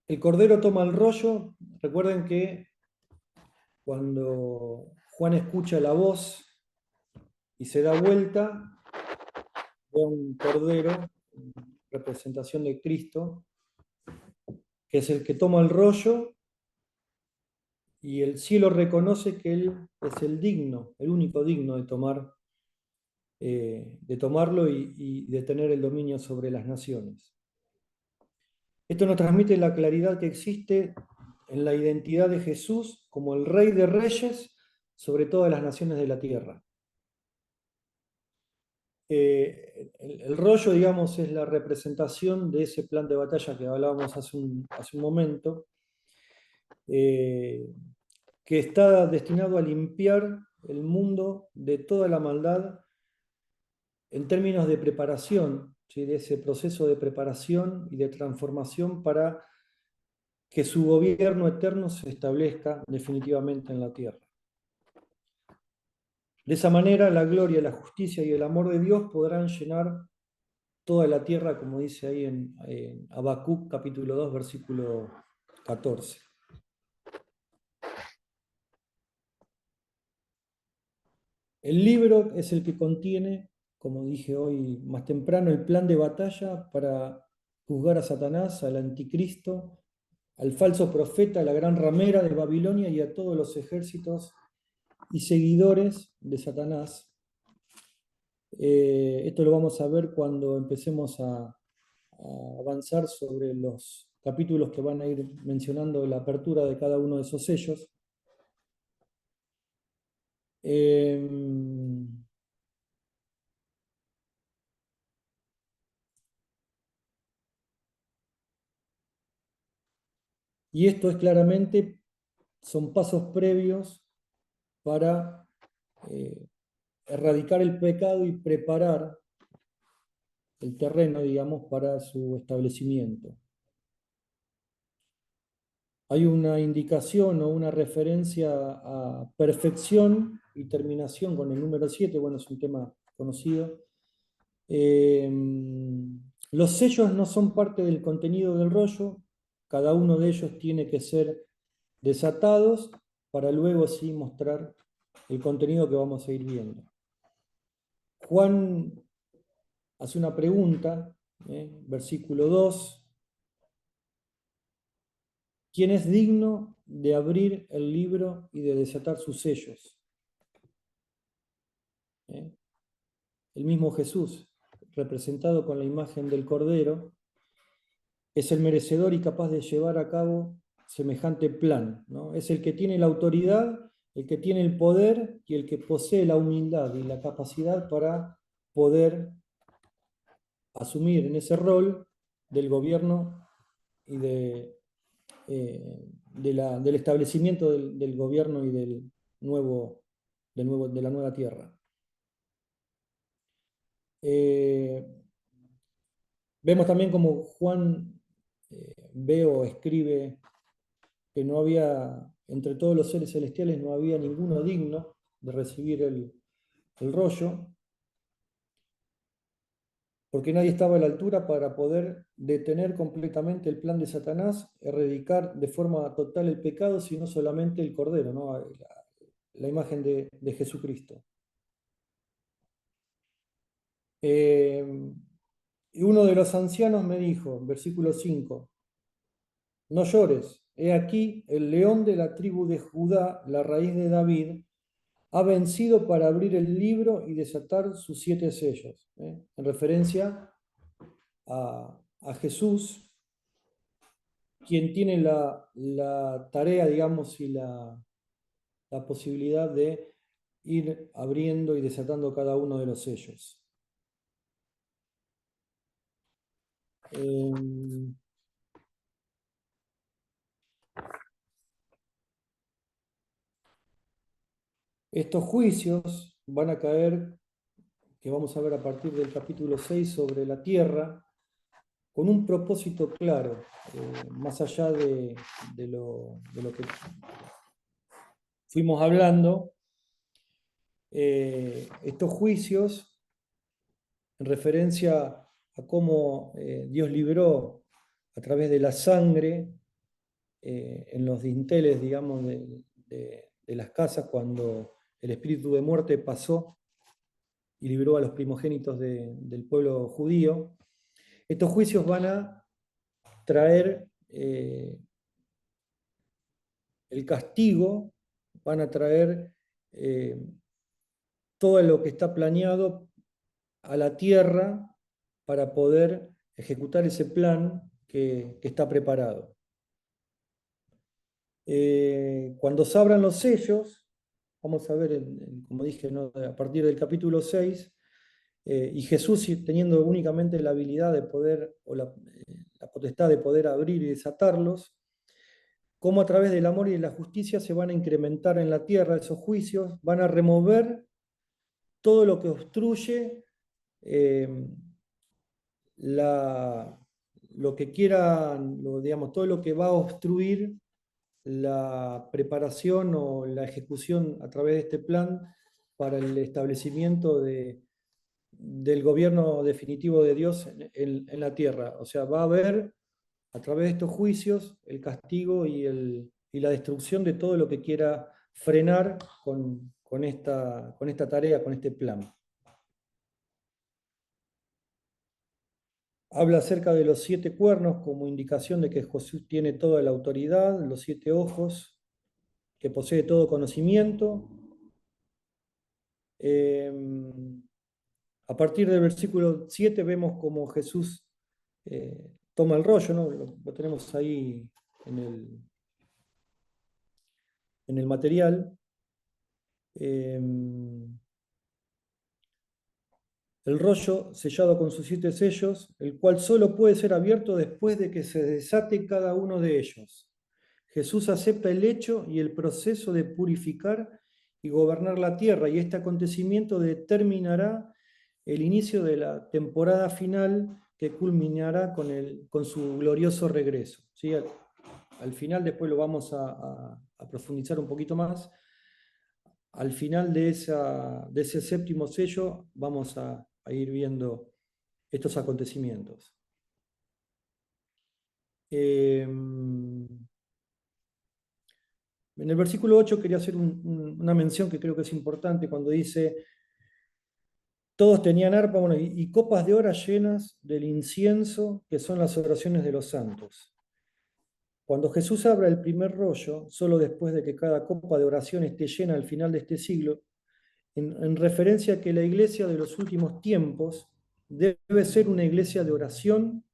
S2: El Cordero toma el rollo. Recuerden que cuando Juan escucha la voz y se da vuelta, ve un Cordero, representación de Cristo, que es el que toma el rollo, y el cielo reconoce que Él es el digno, el único digno de tomarlo y de tener el dominio sobre las naciones. Esto nos transmite la claridad que existe en la identidad de Jesús como el Rey de Reyes sobre todas las naciones de la tierra. El rollo, digamos, es la representación de ese plan de batalla que hablábamos hace un momento, que está destinado a limpiar el mundo de toda la maldad en términos de preparación, ¿sí? De ese proceso de preparación y de transformación para que su gobierno eterno se establezca definitivamente en la tierra. De esa manera, la gloria, la justicia y el amor de Dios podrán llenar toda la tierra, como dice ahí en Habacuc capítulo 2, versículo 14. El libro es el que contiene, como dije hoy más temprano, el plan de batalla para juzgar a Satanás, al anticristo, al falso profeta, a la gran ramera de Babilonia y a todos los ejércitos y seguidores de Satanás. Esto lo vamos a ver cuando empecemos a avanzar sobre los capítulos que van a ir mencionando la apertura de cada uno de esos sellos. Y esto es claramente, son pasos previos para erradicar el pecado y preparar el terreno, digamos, para su establecimiento. Hay una indicación o una referencia a perfección y terminación con el número 7, bueno, es un tema conocido. Los sellos no son parte del contenido del rollo, cada uno de ellos tiene que ser desatados para luego sí mostrar el contenido que vamos a ir viendo. Juan hace una pregunta, versículo 2. ¿Quién es digno de abrir el libro y de desatar sus sellos? El mismo Jesús, representado con la imagen del Cordero, es el merecedor y capaz de llevar a cabo semejante plan, ¿no? Es el que tiene la autoridad, el que tiene el poder y el que posee la humildad y la capacidad para poder asumir en ese rol del gobierno y del establecimiento del gobierno y de la nueva tierra. Vemos también como Juan ve o escribe que no había, entre todos los seres celestiales, no había ninguno digno de recibir el rollo, porque nadie estaba a la altura para poder detener completamente el plan de Satanás, erradicar de forma total el pecado, sino solamente el Cordero, ¿no? La imagen de Jesucristo. Y uno de los ancianos me dijo, versículo 5, no llores, he aquí el león de la tribu de Judá, la raíz de David, ha vencido para abrir el libro y desatar sus 7 sellos, en referencia a Jesús, quien tiene la tarea, digamos, y la posibilidad de ir abriendo y desatando cada uno de los sellos. Estos juicios van a caer, que vamos a ver a partir del capítulo 6, sobre la tierra, con un propósito claro, más allá de lo que fuimos hablando. Estos juicios, en referencia a cómo Dios libró a través de la sangre en los dinteles, digamos, de las casas, cuando el espíritu de muerte pasó y libró a los primogénitos del pueblo judío. Estos juicios van a traer el castigo, van a traer todo lo que está planeado a la tierra para poder ejecutar ese plan que está preparado. Cuando se abran los sellos, vamos a ver, como dije, ¿no? A partir del capítulo 6, y Jesús teniendo únicamente la habilidad de poder, o la potestad de poder abrir y desatarlos, cómo a través del amor y de la justicia se van a incrementar en la tierra esos juicios, van a remover todo lo que obstruye lo que quieran, digamos, todo lo que va a obstruir la preparación o la ejecución a través de este plan para el establecimiento del gobierno definitivo de Dios en la tierra. O sea, va a haber a través de estos juicios el castigo y la destrucción de todo lo que quiera frenar con esta tarea, con este plan. Habla acerca de los 7 cuernos como indicación de que Jesús tiene toda la autoridad, los 7 ojos, que posee todo conocimiento. A partir del versículo 7 vemos como Jesús toma el rollo, ¿no? Lo tenemos ahí en el material. El rollo sellado con sus 7 sellos, el cual solo puede ser abierto después de que se desate cada uno de ellos. Jesús acepta el hecho y el proceso de purificar y gobernar la tierra, y este acontecimiento determinará el inicio de la temporada final que culminará con su glorioso regreso. ¿Sí? Al final, después lo vamos a profundizar un poquito más. Al final de ese 7º sello vamos a ir viendo estos acontecimientos. En el versículo 8 quería hacer una mención que creo que es importante cuando dice: todos tenían arpa, bueno, y copas de oro llenas del incienso, que son las oraciones de los santos. Cuando Jesús abra el primer rollo, solo después de que cada copa de oración esté llena al final de este siglo, en referencia a que la iglesia de los últimos tiempos debe ser una iglesia de oración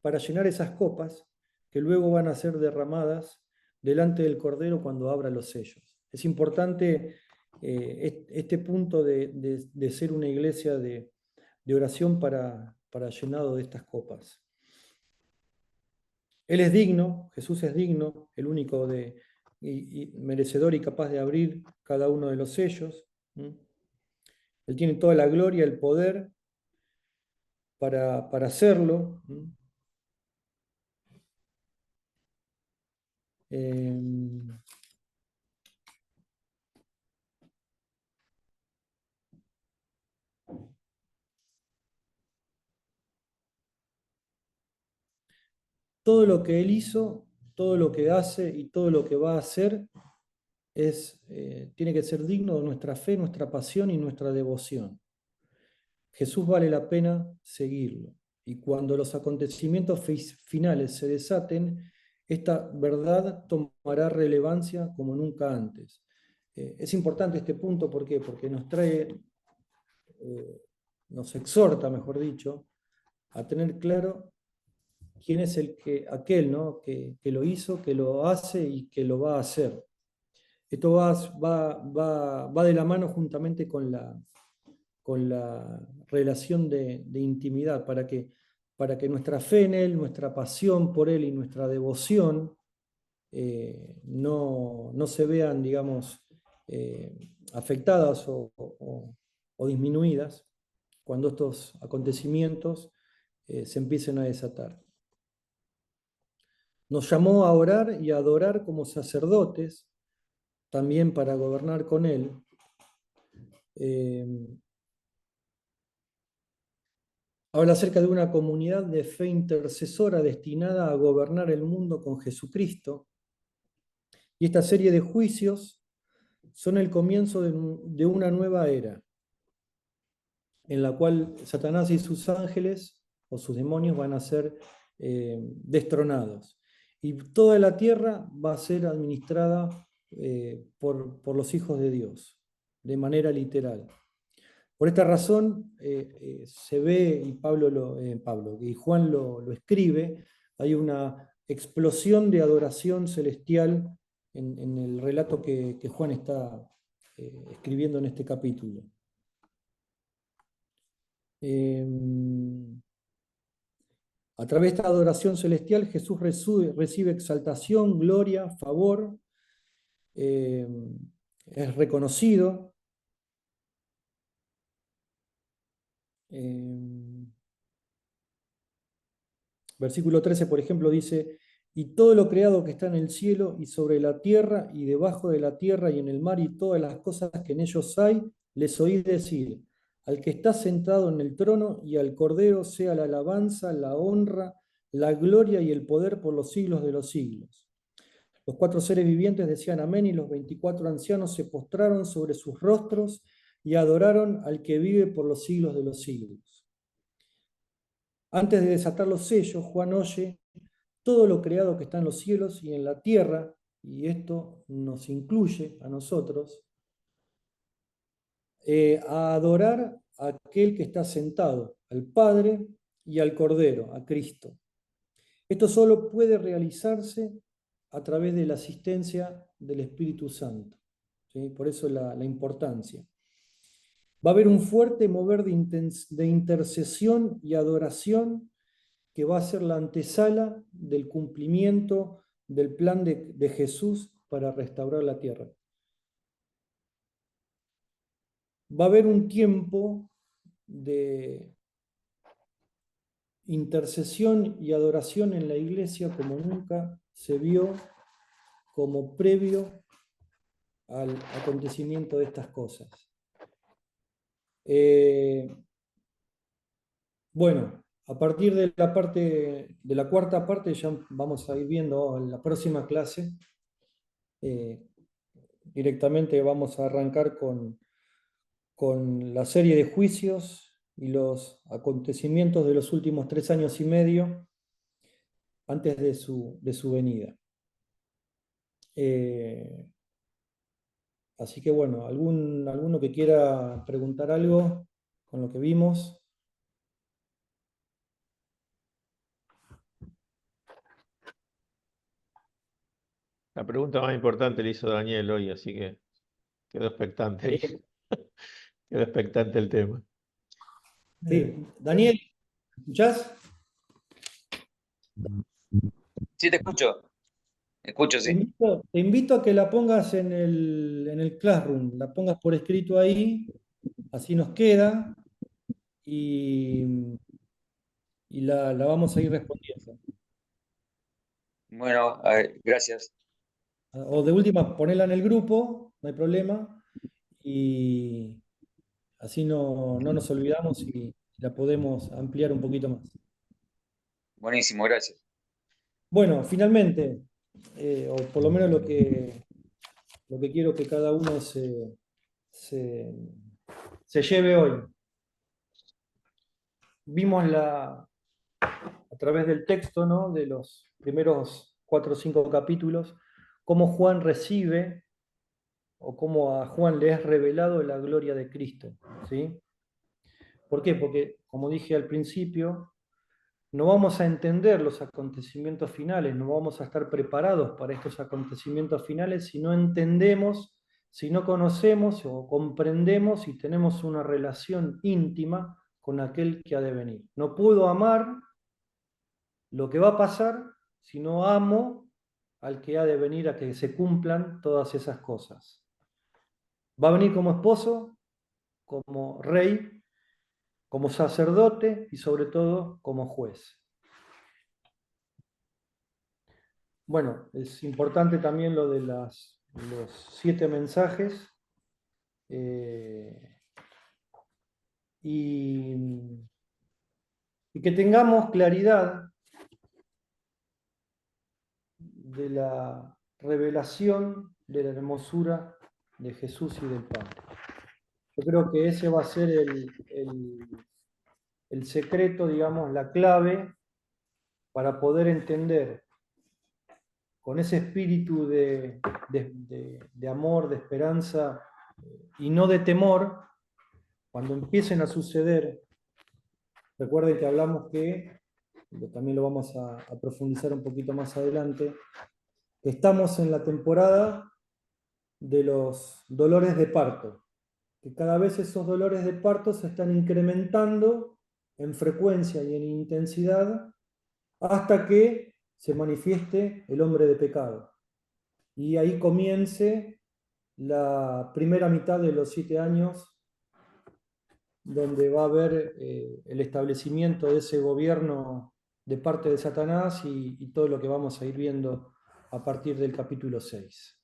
S2: para llenar esas copas que luego van a ser derramadas delante del Cordero cuando abra los sellos. Es importante este punto de ser una iglesia de oración para llenado de estas copas. Él es digno, Jesús es digno, el único y merecedor y capaz de abrir cada uno de los sellos. Él tiene toda la gloria, el poder para hacerlo. Todo lo que Él hizo, todo lo que hace y todo lo que va a hacer tiene que ser digno de nuestra fe, nuestra pasión y nuestra devoción. Jesús vale la pena seguirlo. Y cuando los acontecimientos finales se desaten, esta verdad tomará relevancia como nunca antes. Es importante este punto, ¿por qué? Porque nos exhorta, mejor dicho, a tener claro quién es aquel, ¿no? que lo hizo, que lo hace y que lo va a hacer. Esto va de la mano juntamente con la relación de intimidad, para que nuestra fe en Él, nuestra pasión por Él y nuestra devoción no se vean, digamos, afectadas o disminuidas cuando estos acontecimientos se empiecen a desatar. Nos llamó a orar y a adorar como sacerdotes, también para gobernar con Él. Habla acerca de una comunidad de fe intercesora destinada a gobernar el mundo con Jesucristo. Y esta serie de juicios son el comienzo de una nueva era, en la cual Satanás y sus ángeles o sus demonios van a ser destronados. Y toda la tierra va a ser administrada por los hijos de Dios, de manera literal. Por esta razón se ve, y Juan lo escribe, Hay una explosión de adoración celestial en el relato que Juan está escribiendo en este capítulo. A través de esta adoración celestial, Jesús recibe exaltación, gloria, favor, es reconocido. Versículo 13, por ejemplo, dice: y todo lo creado que está en el cielo y sobre la tierra y debajo de la tierra y en el mar y todas las cosas que en ellos hay, les oí decir: al que está sentado en el trono y al Cordero sea la alabanza, la honra, la gloria y el poder por los siglos de los siglos. Los 4 seres vivientes decían amén, y los 24 ancianos se postraron sobre sus rostros y adoraron al que vive por los siglos de los siglos. Antes de desatar los sellos, Juan oye todo lo creado que está en los cielos y en la tierra, y esto nos incluye a nosotros, a adorar a aquel que está sentado, al Padre y al Cordero, a Cristo. Esto solo puede realizarse a través de la asistencia del Espíritu Santo, ¿sí? Por eso la importancia. Va a haber un fuerte mover de intercesión y adoración que va a ser la antesala del cumplimiento del plan de Jesús para restaurar la tierra. Va a haber un tiempo de intercesión y adoración en la iglesia como nunca se vio, como previo al acontecimiento de estas cosas. Bueno, a partir de la cuarta parte, ya vamos a ir viendo en la próxima clase. Directamente vamos a arrancar con la serie de juicios y los acontecimientos de los últimos 3 años y medio antes de su venida. Así que bueno, alguno que quiera preguntar algo con lo que vimos.
S9: La pregunta más importante la hizo Daniel hoy, así que quedó expectante ahí. Quedó expectante el tema.
S2: Sí, Daniel, ¿me escuchás?
S3: Sí, te escucho. Escucho, sí.
S2: Te invito a que la pongas en el Classroom, la pongas por escrito ahí, así nos queda, y la vamos a ir respondiendo.
S3: Bueno, a ver, gracias.
S2: O de última, ponela en el grupo, no hay problema, y así no nos olvidamos y la podemos ampliar un poquito más.
S3: Buenísimo, gracias.
S2: Bueno, finalmente, o por lo menos lo que quiero que cada uno se lleve hoy. Vimos a través del texto, ¿no?, de los primeros 4 o 5 capítulos, cómo Juan recibe, o cómo a Juan le es revelado la gloria de Cristo, ¿sí? ¿Por qué? Porque, como dije al principio, no vamos a entender los acontecimientos finales, no vamos a estar preparados para estos acontecimientos finales si no entendemos, si no conocemos o comprendemos y tenemos una relación íntima con aquel que ha de venir. No puedo amar lo que va a pasar si no amo al que ha de venir a que se cumplan todas esas cosas. Va a venir como esposo, como rey, como sacerdote y sobre todo como juez. Bueno, es importante también lo de los 7 mensajes. Y que tengamos claridad de la revelación de la hermosura de Jesús y del Padre. Yo creo que ese va a ser el secreto, digamos, la clave para poder entender con ese espíritu de amor, de esperanza y no de temor, cuando empiecen a suceder. Recuerden que hablamos que también lo vamos a profundizar un poquito más adelante, que estamos en la temporada de los dolores de parto, que cada vez esos dolores de parto se están incrementando en frecuencia y en intensidad hasta que se manifieste el hombre de pecado. Y ahí comience la primera mitad de los 7 años, donde va a haber el establecimiento de ese gobierno de parte de Satanás y todo lo que vamos a ir viendo a partir del capítulo 6.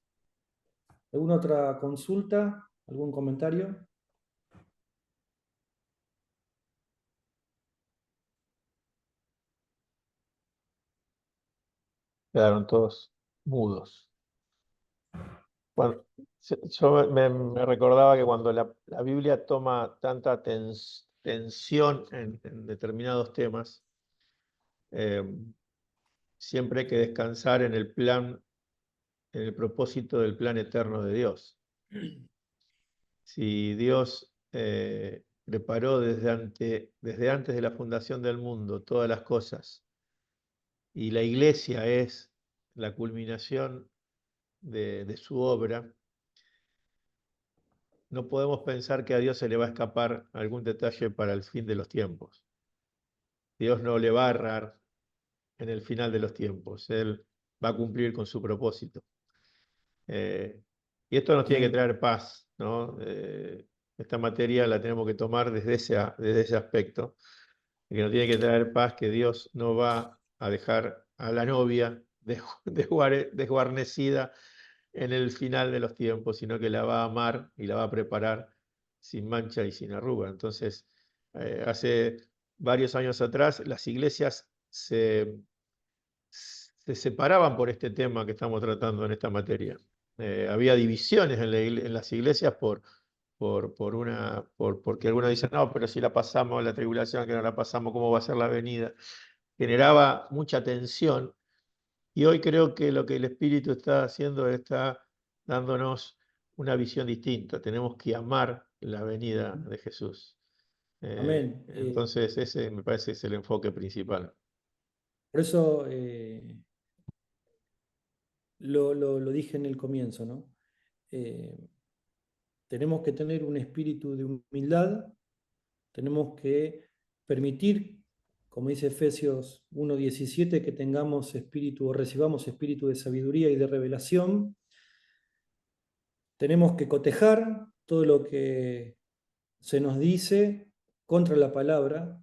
S2: ¿Alguna otra consulta? ¿Algún comentario?
S9: Quedaron todos mudos. Bueno, yo me recordaba que cuando la Biblia toma tanta tensión en determinados temas, siempre hay que descansar en el plan, en el propósito del plan eterno de Dios. Si Dios preparó desde antes de la fundación del mundo todas las cosas, y la iglesia es la culminación de su obra, no podemos pensar que a Dios se le va a escapar algún detalle para el fin de los tiempos. Dios no le va a errar en el final de los tiempos. Él va a cumplir con su propósito. Y esto nos tiene que traer paz, ¿no? Esta materia la tenemos que tomar desde ese aspecto, que nos tiene que traer paz, que Dios no va a dejar a la novia desguarnecida en el final de los tiempos, sino que la va a amar y la va a preparar sin mancha y sin arruga. Entonces, hace varios años atrás, las iglesias se separaban por este tema que estamos tratando en esta materia. Había divisiones en las iglesias porque algunos dicen, no, pero si la pasamos, la tribulación, que no la pasamos, ¿cómo va a ser la venida? Generaba mucha tensión. Y hoy creo que lo que el Espíritu está haciendo está dándonos una visión distinta. Tenemos que amar la venida de Jesús.
S2: Amén.
S9: Entonces ese me parece es el enfoque principal.
S2: Por eso lo dije en el comienzo, ¿no? Tenemos que tener un espíritu de humildad, tenemos que permitir, como dice Efesios 1:17, que tengamos espíritu o recibamos espíritu de sabiduría y de revelación. Tenemos que cotejar todo lo que se nos dice contra la palabra,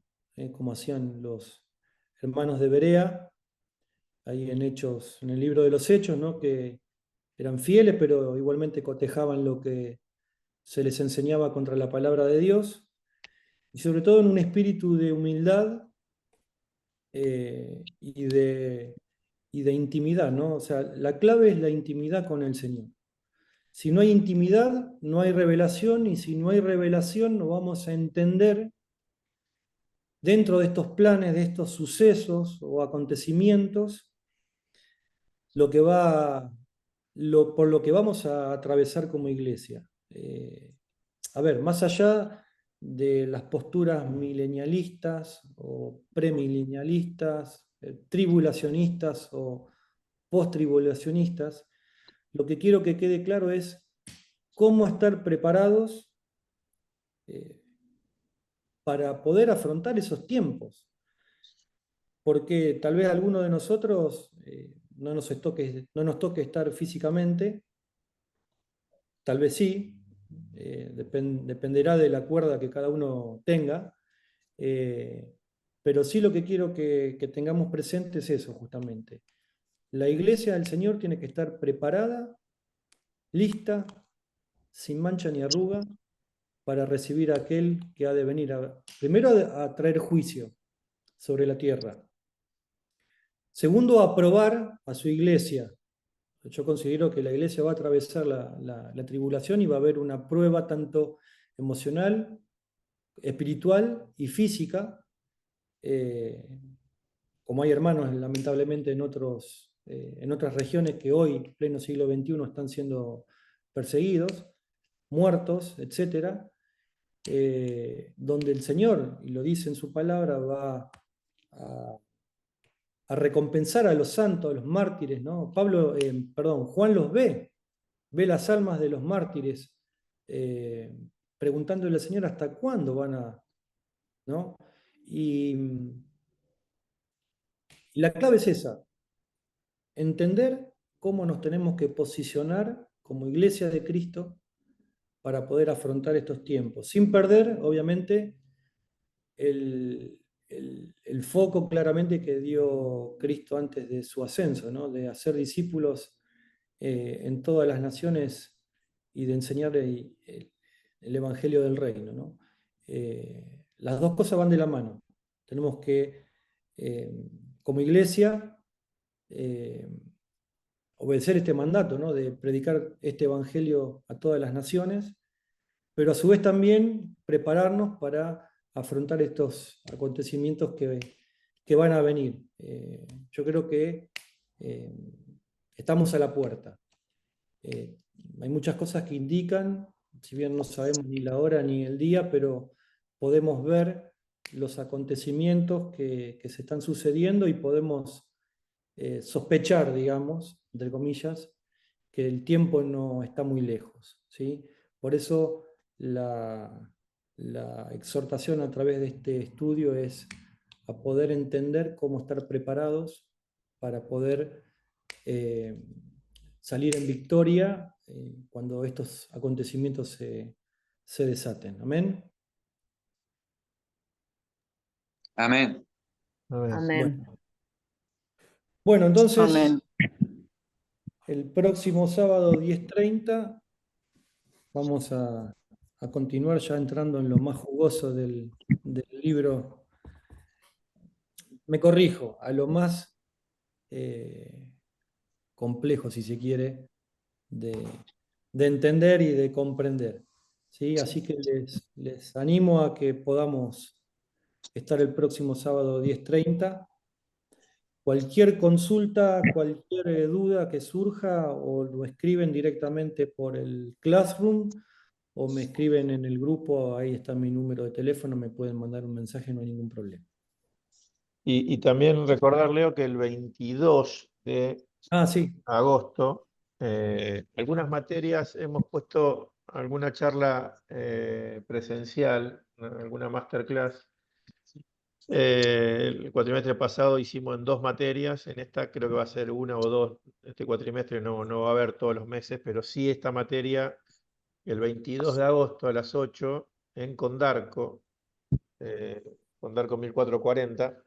S2: como hacían los hermanos de Berea, ahí en Hechos, en el libro de los Hechos, ¿no? Que eran fieles, pero igualmente cotejaban lo que se les enseñaba contra la palabra de Dios, y sobre todo en un espíritu de humildad y de intimidad, ¿no? O sea, la clave es la intimidad con el Señor. Si no hay intimidad, no hay revelación, y si no hay revelación, no vamos a entender dentro de estos planes, de estos sucesos o acontecimientos, por lo que vamos a atravesar como iglesia. A ver, más allá de las posturas milenialistas o premilenialistas, tribulacionistas o post-tribulacionistas, lo que quiero que quede claro es cómo estar preparados para poder afrontar esos tiempos. Porque tal vez a alguno de nosotros no nos toque estar físicamente, tal vez sí, dependerá de la cuerda que cada uno tenga, pero sí lo que quiero que tengamos presente es eso justamente. La iglesia del Señor tiene que estar preparada, lista, sin mancha ni arruga, para recibir a aquel que ha de venir primero a traer juicio sobre la tierra. Segundo, a probar a su iglesia. Yo considero que la iglesia va a atravesar la tribulación y va a haber una prueba tanto emocional, espiritual y física, como hay hermanos lamentablemente en otras regiones que hoy, pleno siglo XXI, están siendo perseguidos, muertos, etc., donde el Señor, y lo dice en su palabra, va a recompensar a los santos, a los mártires, ¿no? Juan los ve las almas de los mártires, preguntándole al Señor hasta cuándo van a, ¿no? Y la clave es esa, entender cómo nos tenemos que posicionar como iglesia de Cristo para poder afrontar estos tiempos, sin perder, obviamente, el foco claramente que dio Cristo antes de su ascenso, ¿no? De hacer discípulos en todas las naciones y de enseñar el Evangelio del Reino, ¿no? Las dos cosas van de la mano. Tenemos que, como iglesia, obedecer este mandato, ¿no? De predicar este Evangelio a todas las naciones, pero a su vez también prepararnos para afrontar estos acontecimientos que van a venir. Yo creo que estamos a la puerta. Hay muchas cosas que indican, si bien no sabemos ni la hora ni el día, pero podemos ver los acontecimientos que se están sucediendo y podemos sospechar, digamos, entre comillas, que el tiempo no está muy lejos, ¿sí? Por eso la exhortación a través de este estudio es a poder entender cómo estar preparados para poder salir en victoria cuando estos acontecimientos se desaten. ¿Amén?
S3: Amén.
S4: Amén.
S2: Bueno, entonces,
S11: Amén.
S2: el próximo sábado 10:30 vamos a continuar ya entrando en lo más jugoso del libro. Me corrijo, a lo más complejo, si se quiere, de entender y de comprender, ¿sí? Así que les animo a que podamos estar el próximo sábado 10:30. Cualquier consulta, cualquier duda que surja, o lo escriben directamente por el Classroom, o me escriben en el grupo, ahí está mi número de teléfono, me pueden mandar un mensaje, no hay ningún problema.
S9: Y también recordar, Leo, que el 22 de
S2: Sí.
S9: agosto, algunas materias hemos puesto alguna charla presencial, alguna masterclass. El cuatrimestre pasado hicimos en 2 materias, en esta creo que va a ser 1 o 2, este cuatrimestre no va a haber todos los meses, pero sí esta materia, el 22 de agosto a las 8 en Condarco, Condarco 1440,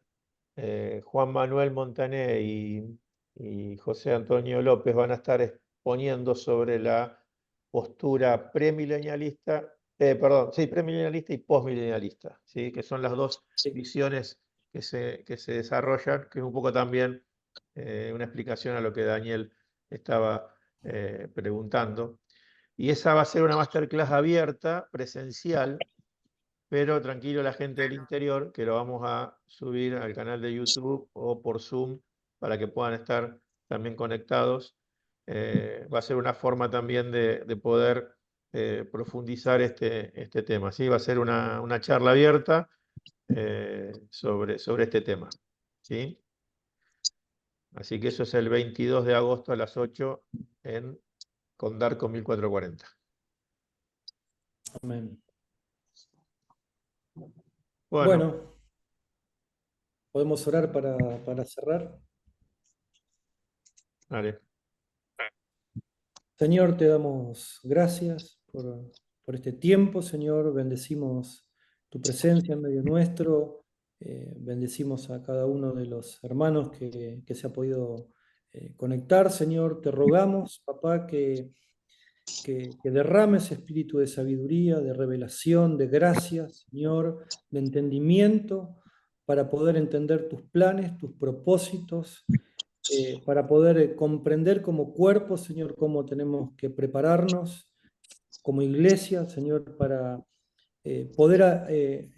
S9: Juan Manuel Montané y José Antonio López van a estar exponiendo sobre la postura premilenialista, premilenialista y postmilenialista, ¿sí? Que son las dos visiones que se desarrollan, que es un poco también una explicación a lo que Daniel estaba preguntando. Y esa va a ser una masterclass abierta, presencial, pero tranquilo la gente del interior, que lo vamos a subir al canal de YouTube o por Zoom para que puedan estar también conectados. Va a ser una forma también de poder profundizar este tema, ¿sí? Va a ser una charla abierta sobre este tema, ¿sí? Así que eso es el 22 de agosto a las 8 en Condarco 1440.
S2: Amén.
S9: Bueno,
S2: Bueno, ¿podemos orar para cerrar?
S9: vale.
S2: Señor, te damos gracias por este tiempo, Señor. Bendecimos tu presencia en medio nuestro. Bendecimos a cada uno de los hermanos que se ha podido conectar, Señor. Te rogamos, papá, que derrames espíritu de sabiduría, de revelación, de gracia, Señor, de entendimiento, para poder entender tus planes, tus propósitos, para poder comprender como cuerpo, Señor, cómo tenemos que prepararnos como iglesia, Señor, para poder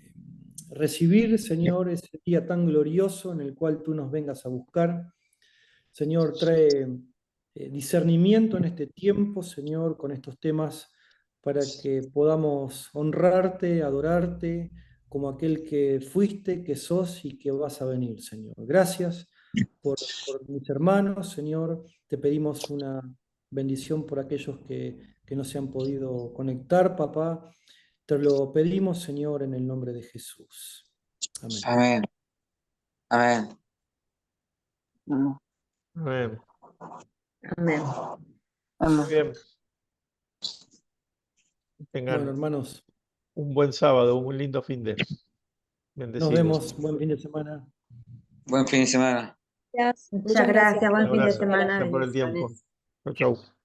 S2: recibir, Señor, ese día tan glorioso en el cual tú nos vengas a buscar. Señor, trae discernimiento en este tiempo, Señor, con estos temas, para que podamos honrarte, adorarte, como aquel que fuiste, que sos y que vas a venir, Señor. Gracias por mis hermanos, Señor. Te pedimos una bendición por aquellos que no se han podido conectar, papá. Te lo pedimos, Señor, en el nombre de Jesús. Amén.
S3: Amén. Amén.
S9: Amén.
S4: Amén.
S9: Muy bien. Tengan
S2: Bueno, hermanos,
S9: un buen sábado, un lindo fin de.
S2: nos
S9: Bendecidos.
S2: vemos. Buen fin de semana.
S3: Buen fin de semana.
S4: Muchas gracias, buen fin de
S9: Abrazo.
S4: semana.
S9: Gracias por el tiempo.
S4: Bendiciones.
S9: Chau, chau.